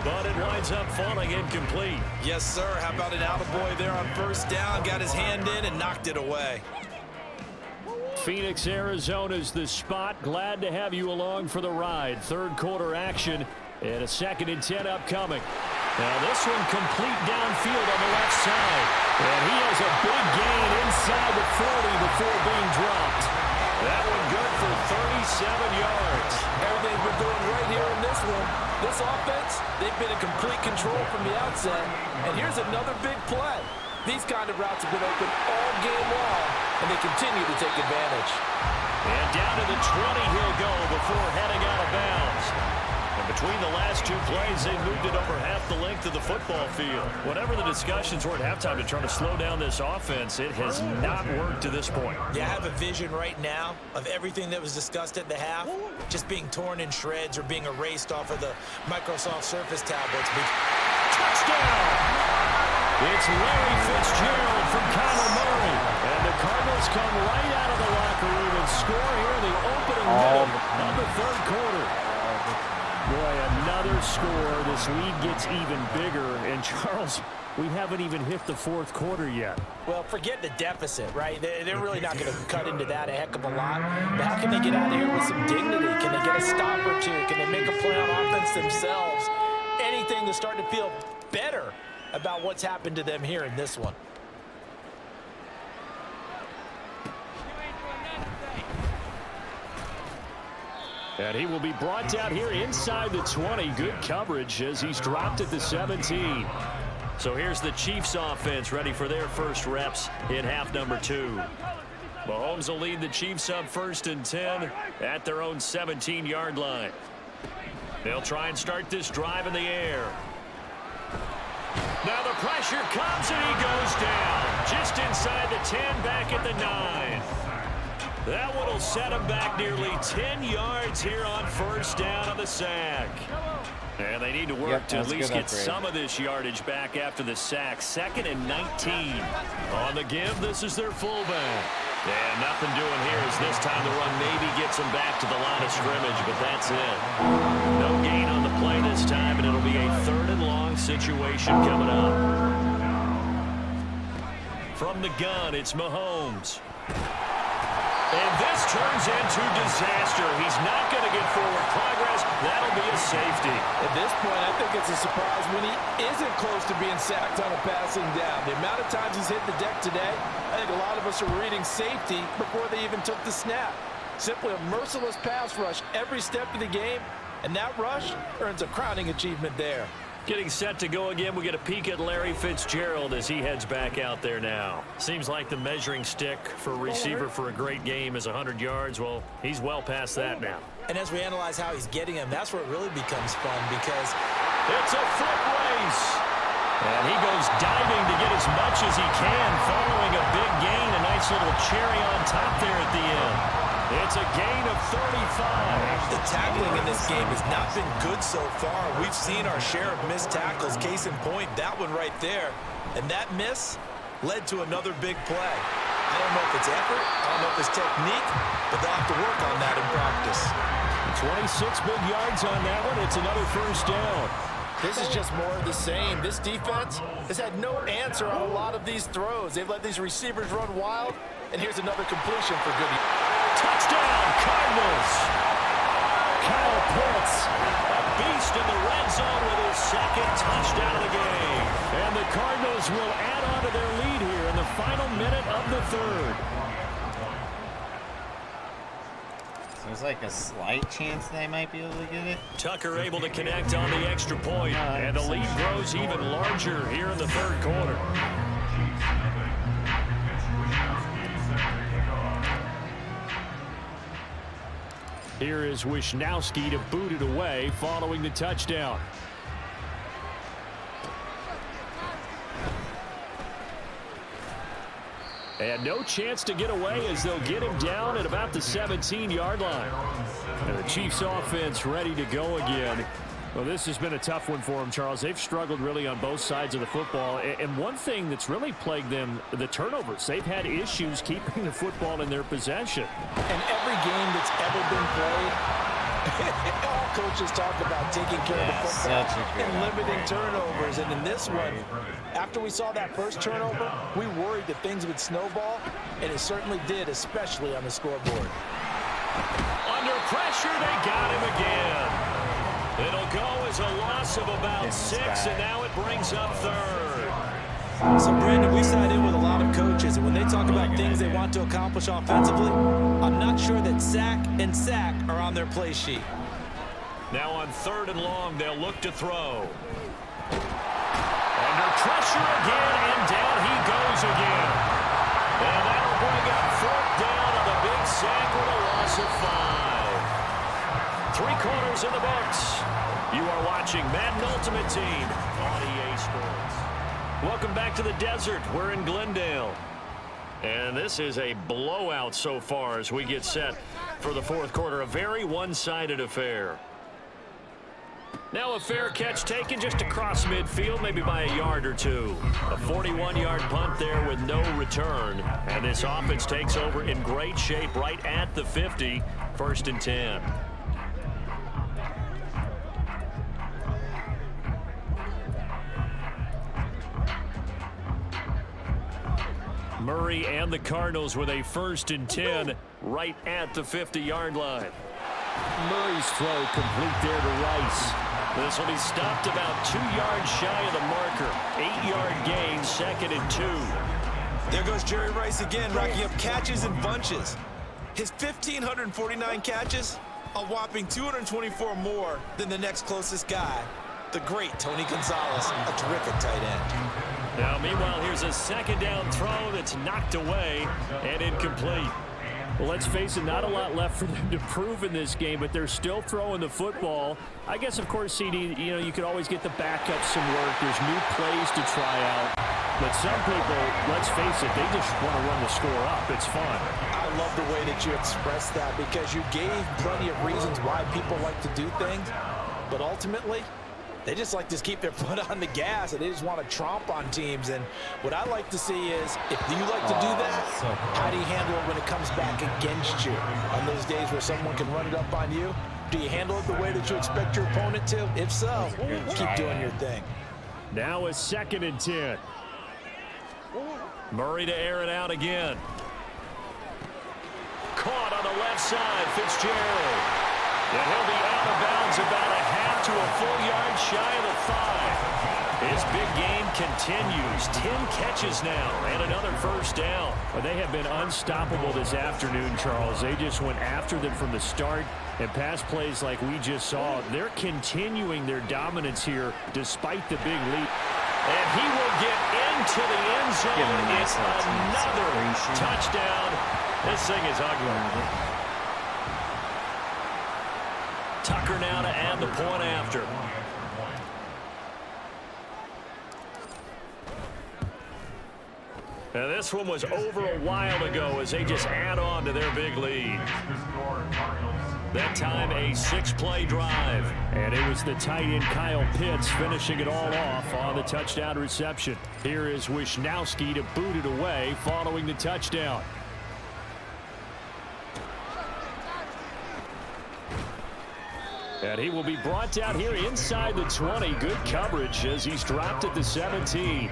but it winds up falling incomplete. Yes, sir. How about an attaboy there on 1st down? Got his hand in and knocked it away. Phoenix, Arizona's the spot. Glad to have you along for the ride. Third quarter action and a 2nd and 10 upcoming. Now this one complete downfield on the left side. And he has a big gain inside the 40 before being dropped. That one good for 37 yards. Everything's been going right here in this one. This offense, they've been in complete control from the outset. And here's another big play. These kind of routes have been open all game long, and they continue to take advantage. And down to the 20 he'll go before heading out of bounds. And between the last 2 plays, they moved it over half the length of the football field. Whatever the discussions were at halftime to try to slow down this offense, it has not worked to this point. Yeah, I have a vision right now of everything that was discussed at the half just being torn in shreds or being erased off of the Microsoft Surface tablets. Touchdown! It's Larry Fitzgerald from Kyler Murray. And the Cardinals come right out of the locker room and score here in the opening minute of the third quarter. Boy, another score. This lead gets even bigger. And, Charles, we haven't even hit the fourth quarter yet. Well, forget the deficit, right? They're really not going to cut into that a heck of a lot. But how can they get out of here with some dignity? Can they get a stop or two? Can they make a play on offense themselves? Anything to start to feel better about what's happened to them here in this one. And he will be brought down here inside the 20. Good coverage as he's dropped at the 17. So here's the Chiefs offense ready for their first reps in half number 2. Mahomes will lead the Chiefs up 1st and 10 at their own 17-yard line. They'll try and start this drive in the air. Now the pressure comes and he goes down. Just inside the 10, back at the 9. That one will set him back nearly 10 yards here on 1st down on the sack. And they need to work to at least get some of this yardage back after the sack. 2nd and 19. On the give, this is their fullback. And nothing doing here as this time the run maybe gets them back to the line of scrimmage, but that's it. No gain on the play this time, and it'll be a 3rd and long situation coming up. From the gun, it's Mahomes. And this turns into disaster. He's not going to get forward progress. That'll be a safety. At this point, I think it's a surprise when he isn't close to being sacked on a passing down. The amount of times he's hit the deck today, I think a lot of us are reading safety before they even took the snap. Simply a merciless pass rush every step of the game, and that rush earns a crowning achievement there. Getting set to go again, we get a peek at Larry Fitzgerald as he heads back out there now. Seems like the measuring stick for a receiver for a great game is 100 yards. Well, he's well past that now. And as we analyze how he's getting them, that's where it really becomes fun because it's a foot race. And he goes diving to get as much as he can, following a big gain, a nice little cherry on top there at the end. It's a gain of 35. The tackling in this game has not been good so far. We've seen our share of missed tackles. Case in point, that one right there. And that miss led to another big play. I don't know if it's effort, I don't know if it's technique, but they'll have to work on that in practice. 26 big yards on that one. It's another 1st down. This is just more of the same. This defense has had no answer on a lot of these throws. They've let these receivers run wild, And here's another completion for good. Touchdown, Cardinals. Kyle Pitts, a beast in the red zone with his second touchdown of the game. And the Cardinals will add on to their lead here in the final minute of the third. So there's like a slight chance they might be able to get it. Tucker able to connect on the extra point, and the lead grows even larger here in the third quarter. Here is Wisnowski to boot it away following the touchdown. And no chance to get away as they'll get him down at about the 17-yard line. And the Chiefs offense ready to go again. Well, this has been a tough one for them, Charles. They've struggled really on both sides of the football. And one thing that's really plagued them, the turnovers. They've had issues keeping the football in their possession. And every game that's ever been played, all coaches talk about taking care of the football and limiting turnovers. And in this one, after we saw that first turnover, we worried that things would snowball, and it certainly did, especially on the scoreboard. Under pressure, they got him again. It'll go as a loss of about 6, and now it brings up third. So, Brandon, we sat in with a lot of coaches, and when they talk about things they want to accomplish offensively, I'm not sure that sack and sack are on their play sheet. Now on 3rd and long, they'll look to throw. Under pressure again, and down he goes again. And that'll bring up 4th down on the big sack with a loss of 5. 3 quarters in the books. You are watching Madden Ultimate Team on EA Sports. Welcome back to the desert. We're in Glendale. And this is a blowout so far as we get set for the 4th quarter. A very one-sided affair. Now a fair catch taken just across midfield, maybe by a yard or two. A 41-yard punt there with no return. And this offense takes over in great shape right at the 50. 1st and 10. Murray and the Cardinals with a 1st and 10 right at the 50-yard line. Murray's throw complete there to Rice. This will be stopped about 2 yards shy of the marker. 8-yard gain, 2nd and 2. There goes Jerry Rice again, racking up catches and bunches. His 1,549 catches, a whopping 224 more than the next closest guy, the great Tony Gonzalez, a terrific tight end. Now, meanwhile, here's a 2nd down throw that's knocked away and incomplete. Well, let's face it, not a lot left for them to prove in this game, but they're still throwing the football. I guess, of course, CD, you could always get the backup some work. There's new plays to try out. But some people, let's face it, they just want to run the score up. It's fun. I love the way that you expressed that because you gave plenty of reasons why people like to do things. But ultimately, they just like to keep their foot on the gas, and they just want to tromp on teams. And what I like to see is, if you like to do that, how do you handle it when it comes back against you? On those days where someone can run it up on you, do you handle it the way that you expect your opponent to? If so, keep doing your thing. Now a 2nd and 10. Murray to air it out again. Caught on the left side, Fitzgerald. And he'll be out of bounds about a half to a full yard shy of the 5. His big game continues. 10 catches now and another 1st down. Well, they have been unstoppable this afternoon, Charles. They just went after them from the start. And pass plays like we just saw, they're continuing their dominance here despite the big lead. And he will get into the end zone. It's another touchdown. This thing is ugly. Tucker now to add the point after. And this one was over a while ago as they just add on to their big lead. That time a 6-play drive. And it was the tight end Kyle Pitts finishing it all off on the touchdown reception. Here is Wisnowski to boot it away following the touchdown. And he will be brought down here inside the 20. Good coverage as he's dropped at the 17.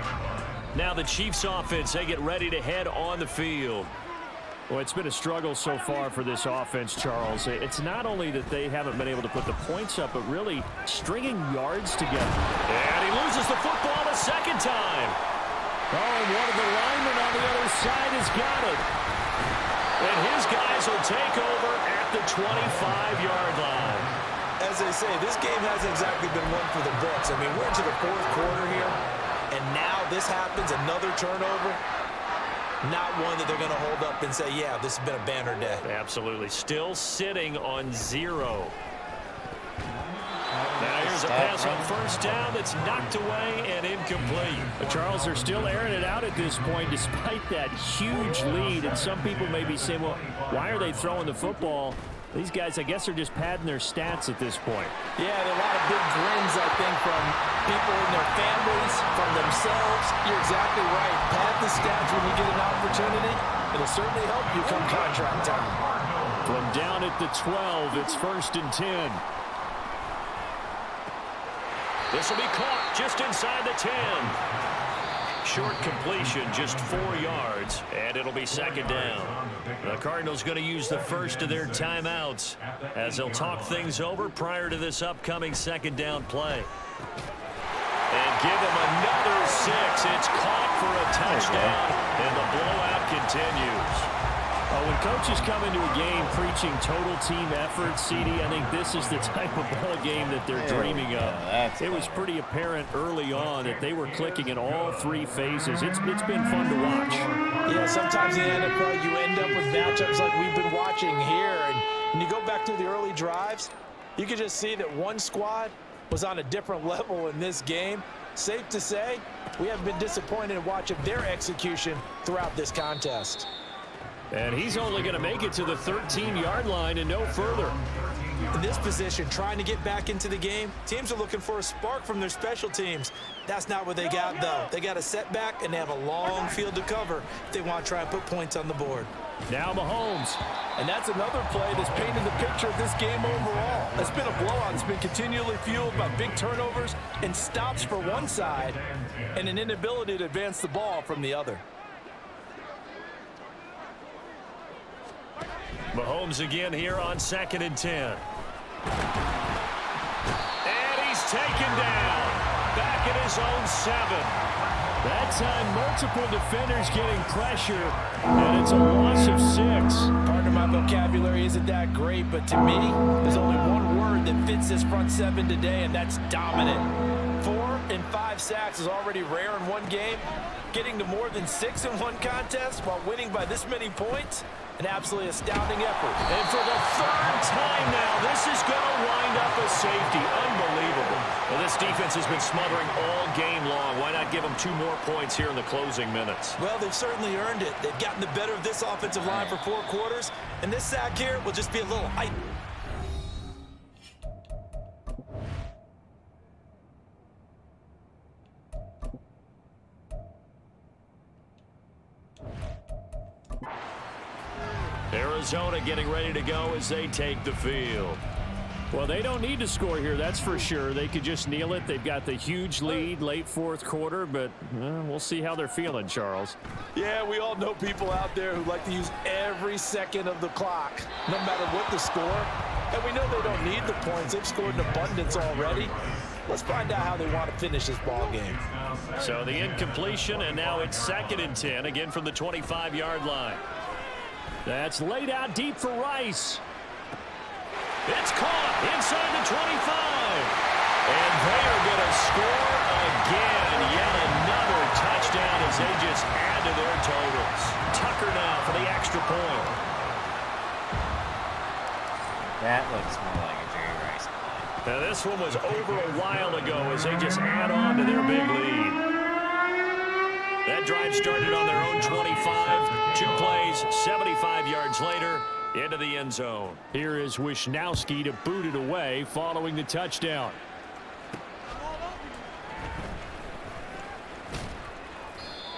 Now the Chiefs offense, they get ready to head on the field. Well, it's been a struggle so far for this offense, Charles. It's not only that they haven't been able to put the points up, but really stringing yards together. And he loses the football a second time. Oh, and one of the linemen on the other side has got it. And his guys will take over at the 25-yard line. As they say, this game hasn't exactly been one for the books. I mean, we're into the fourth quarter here, and now this happens, another turnover. Not one that they're going to hold up and say, yeah, this has been a banner day. Absolutely. Still sitting on 0. Now here's a pass on first down that's knocked away and incomplete. Charles, they're still airing it out at this point despite that huge lead. And some people may be saying, well, why are they throwing the football? These guys, I guess, are just padding their stats at this point. Yeah, there are a lot of big grins, I think, from people in their families, from themselves. You're exactly right. Pad the stats when you get an opportunity. It'll certainly help you come contract time. From down at the 12, it's 1st and 10. This will be caught just inside the 10. Short completion, just 4 yards, and it'll be 2nd down. The Cardinals going to use the first of their timeouts as they'll talk things over prior to this upcoming 2nd down play. And give them another 6. It's caught for a touchdown, and the blowout continues. When coaches come into a game preaching total team effort, CD, I think this is the type of ball game that they're dreaming of. It was pretty apparent early on that they were clicking in all 3 phases. It's been fun to watch. Yeah, sometimes in the NFL you end up with matchups like we've been watching here. And when you go back to the early drives, you can just see that one squad was on a different level in this game. Safe to say, we haven't been disappointed in watching their execution throughout this contest. And he's only going to make it to the 13-yard line and no further. In this position, trying to get back into the game, teams are looking for a spark from their special teams. That's not what they got, though. They got a setback, and they have a long field to cover if they want to try and put points on the board. Now Mahomes. And that's another play that's painted the picture of this game overall. It's been a blowout. It's been continually fueled by big turnovers and stops for one side and an inability to advance the ball from the other. Mahomes again here on 2nd and 10. And he's taken down. Back at his own 7. That time, multiple defenders getting pressure, and it's a loss of 6. Pardon my vocabulary isn't that great, but to me, there's only one word that fits this front 7 today, and that's dominant. 4 and 5 sacks is already rare in one game. Getting to more than 6 in one contest while winning by this many points, an absolutely astounding effort. And for the 3rd time now, this is going to wind up a safety. Unbelievable. Well, this defense has been smothering all game long. Why not give them 2 more points here in the closing minutes? Well, they've certainly earned it. They've gotten the better of this offensive line for 4 quarters, and this sack here will just be a little hype. Arizona getting ready to go as they take the field. Well, they don't need to score here, that's for sure. They could just kneel it. They've got the huge lead late 4th quarter, but we'll see how they're feeling, Charles. Yeah, we all know people out there who like to use every second of the clock, no matter what the score. And we know they don't need the points. They've scored in abundance already. Let's find out how they want to finish this ball game. So the incompletion, and now it's 2nd and 10, again from the 25-yard line. That's laid out deep for Rice. It's caught inside the 25. And they are going to score again. Yet another touchdown as they just add to their totals. Tucker now for the extra point. That looks more like a Jerry Rice play. Now this one was over a while ago as they just add on to their big lead. That drive started on their own 25. 2 plays, 75 yards later, into the end zone. Here is Wisnowski to boot it away following the touchdown.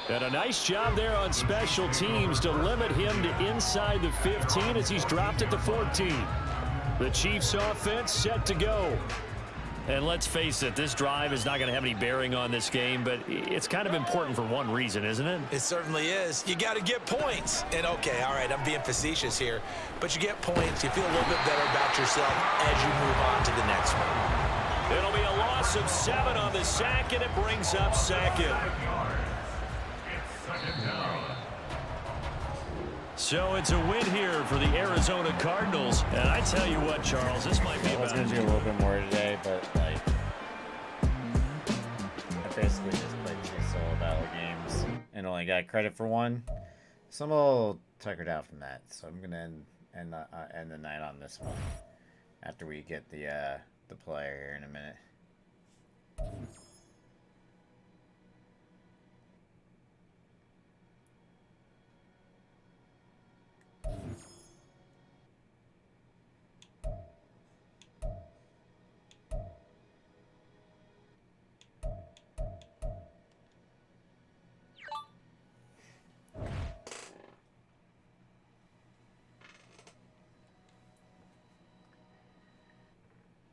And a nice job there on special teams to limit him to inside the 15 as he's dropped at the 14. The Chiefs offense set to go. And let's face it, this drive is not going to have any bearing on this game, but it's kind of important for one reason, isn't it? It certainly is. You got to get points. And, okay, all right, I'm being facetious here, but you get points. You feel a little bit better about yourself as you move on to the next one. It'll be a loss of 7 on the sack, and it brings up second. So it's a win here for the Arizona Cardinals. And I tell you what, Charles, this might be I was going to do a little bit more today, but like, I basically just played 2 solo battle games and only got credit for 1. So I'm a little tuckered out from that. So I'm going to end the night on this one after we get the player here in a minute.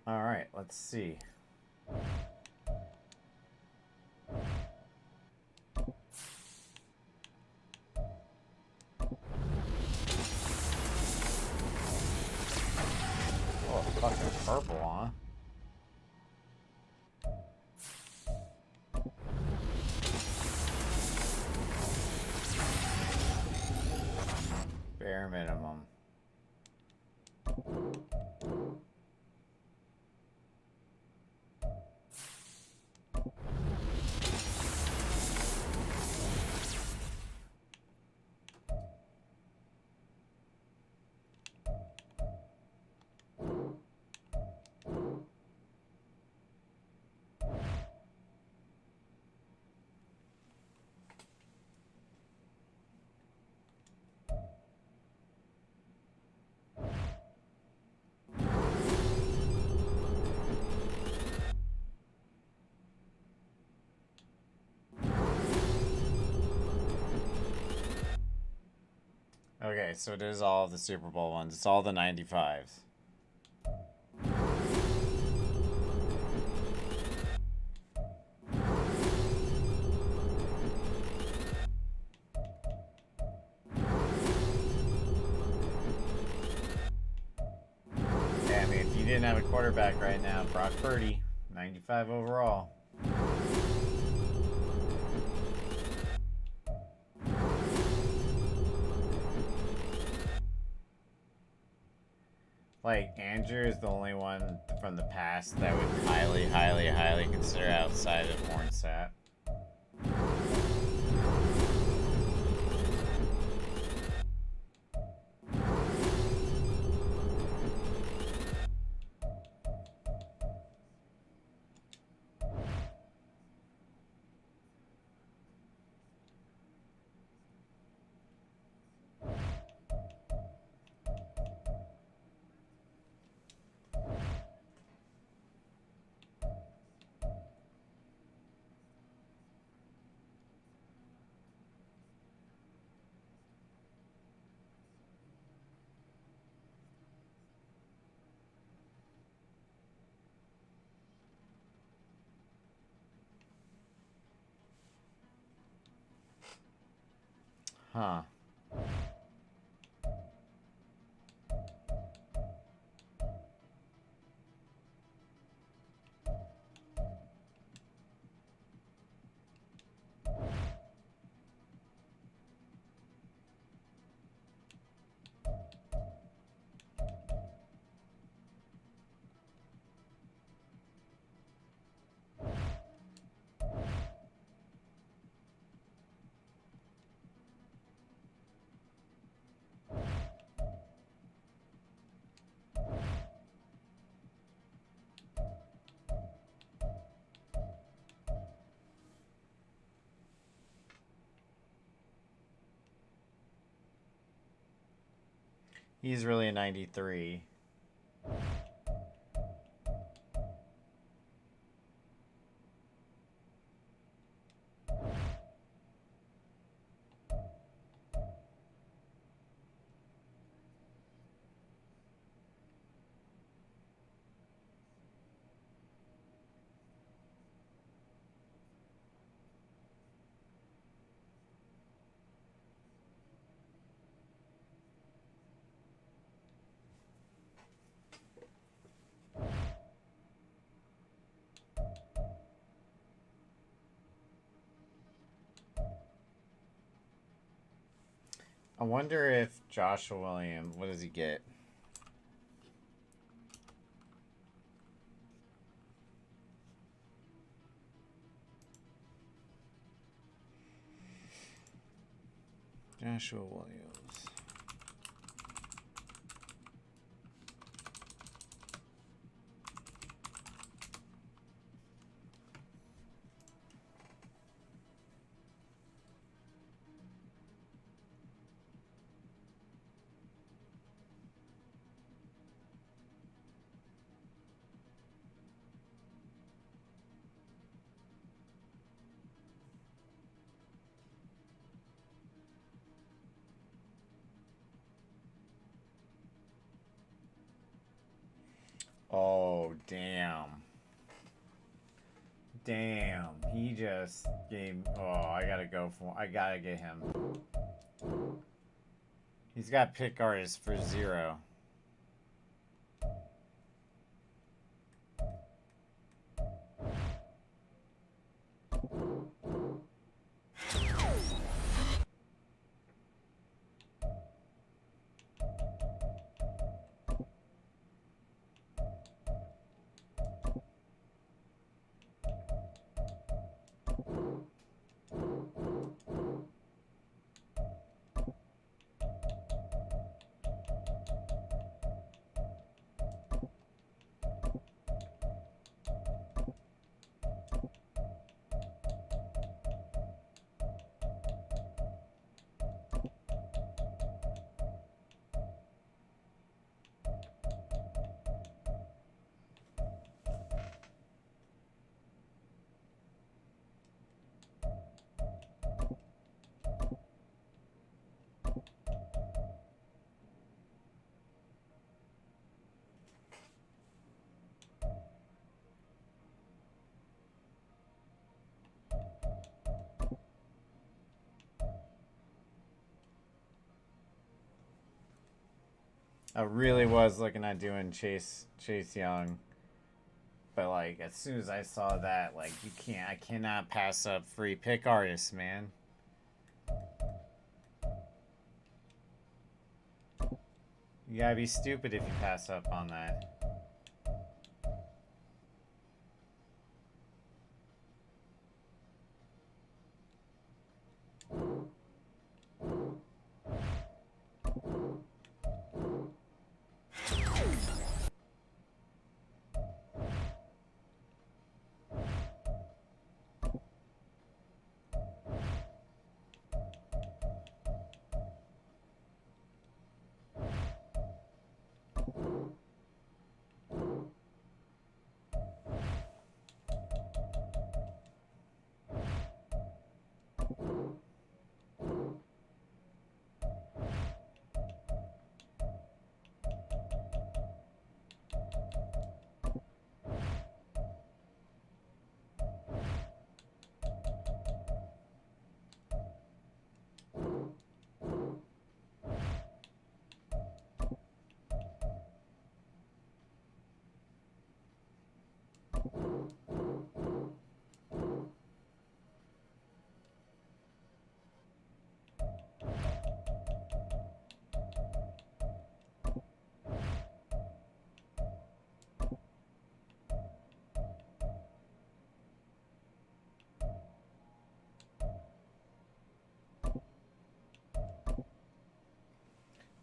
All right, let's see. Oh, fucking purple, huh? Bare minimum. Okay, so it is all of the Super Bowl ones. It's all the 95s. Yeah, I mean, if you didn't have a quarterback right now, Brock Purdy, 95 overall. Like, Andrew is the only one from the past that would highly consider outside of Warren Sapp. Huh. He's really a 93. I wonder if Joshua Williams, what does he get? Joshua Williams. Oh, damn. Damn. He just gave... Oh, I gotta go for... I gotta get him. He's got pick artist for 0. I really was looking at doing Chase Young. But, like, as soon as I saw that, like, I cannot pass up free pick artists, man. You gotta be stupid if you pass up on that.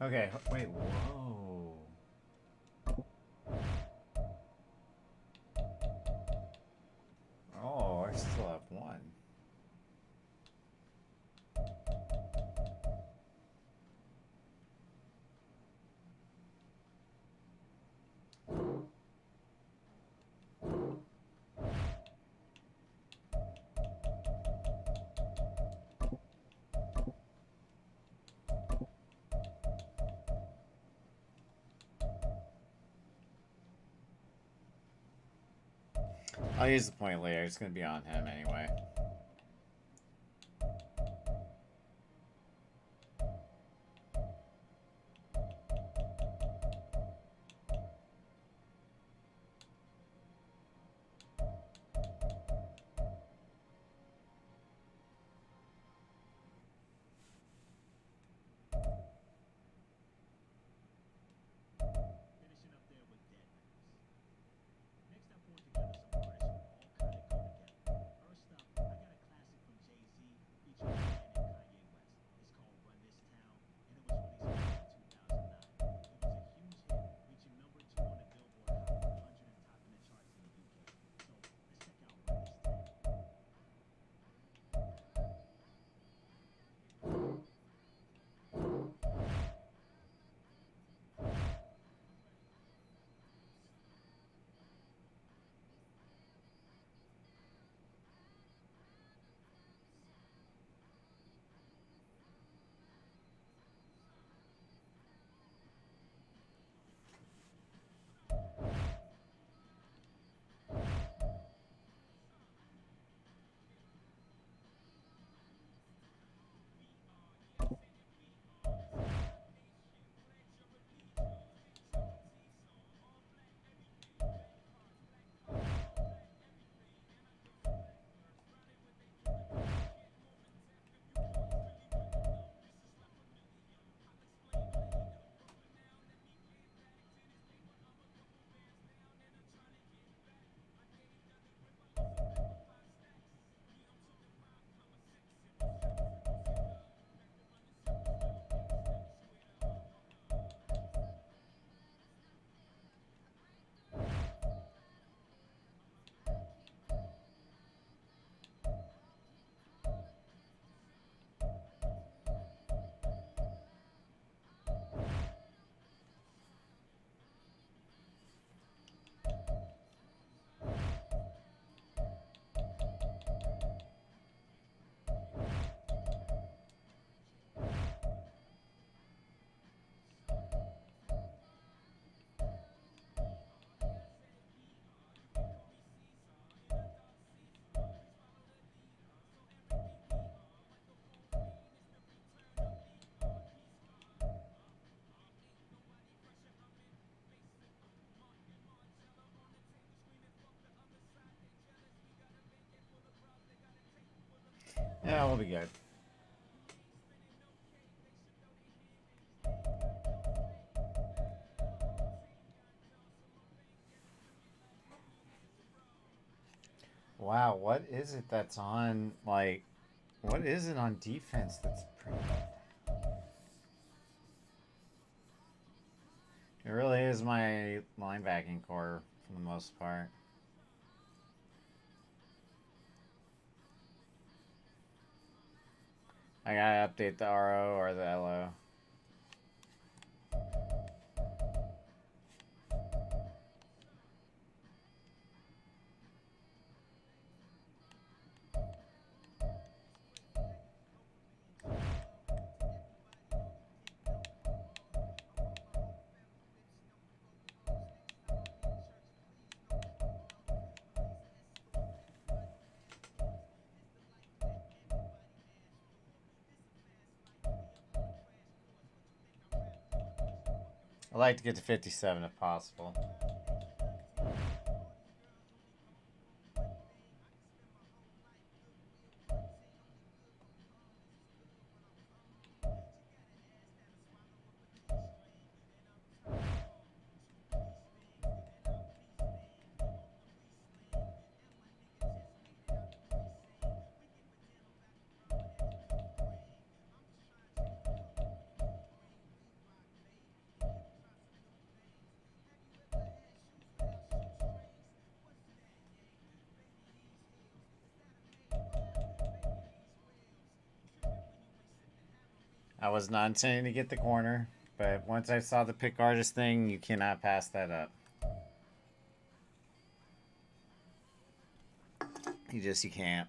Okay, wait, whoa. Oh, I still have one. I'll use the point later. It's going to be on him anyway. Yeah, we'll be good. Wow, what is it that's on, like, what is it on defense that's pretty... It really is my linebacking core for the most part. I gotta update the RO or the LO. I'd like to get to 57 if possible. I was not intending to get the corner, but once I saw the pick artist thing, you cannot pass that up. You can't.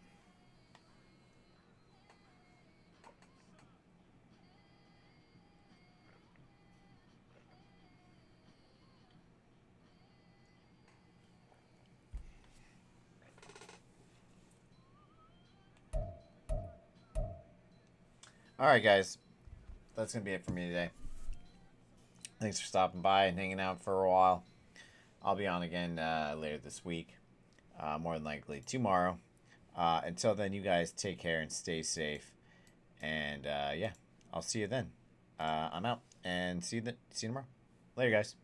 Alright, guys. That's going to be it for me today. Thanks for stopping by and hanging out for a while. I'll be on again later this week. More than likely tomorrow. Until then, you guys take care and stay safe. And yeah, I'll see you then. I'm out and see you tomorrow. Later, guys.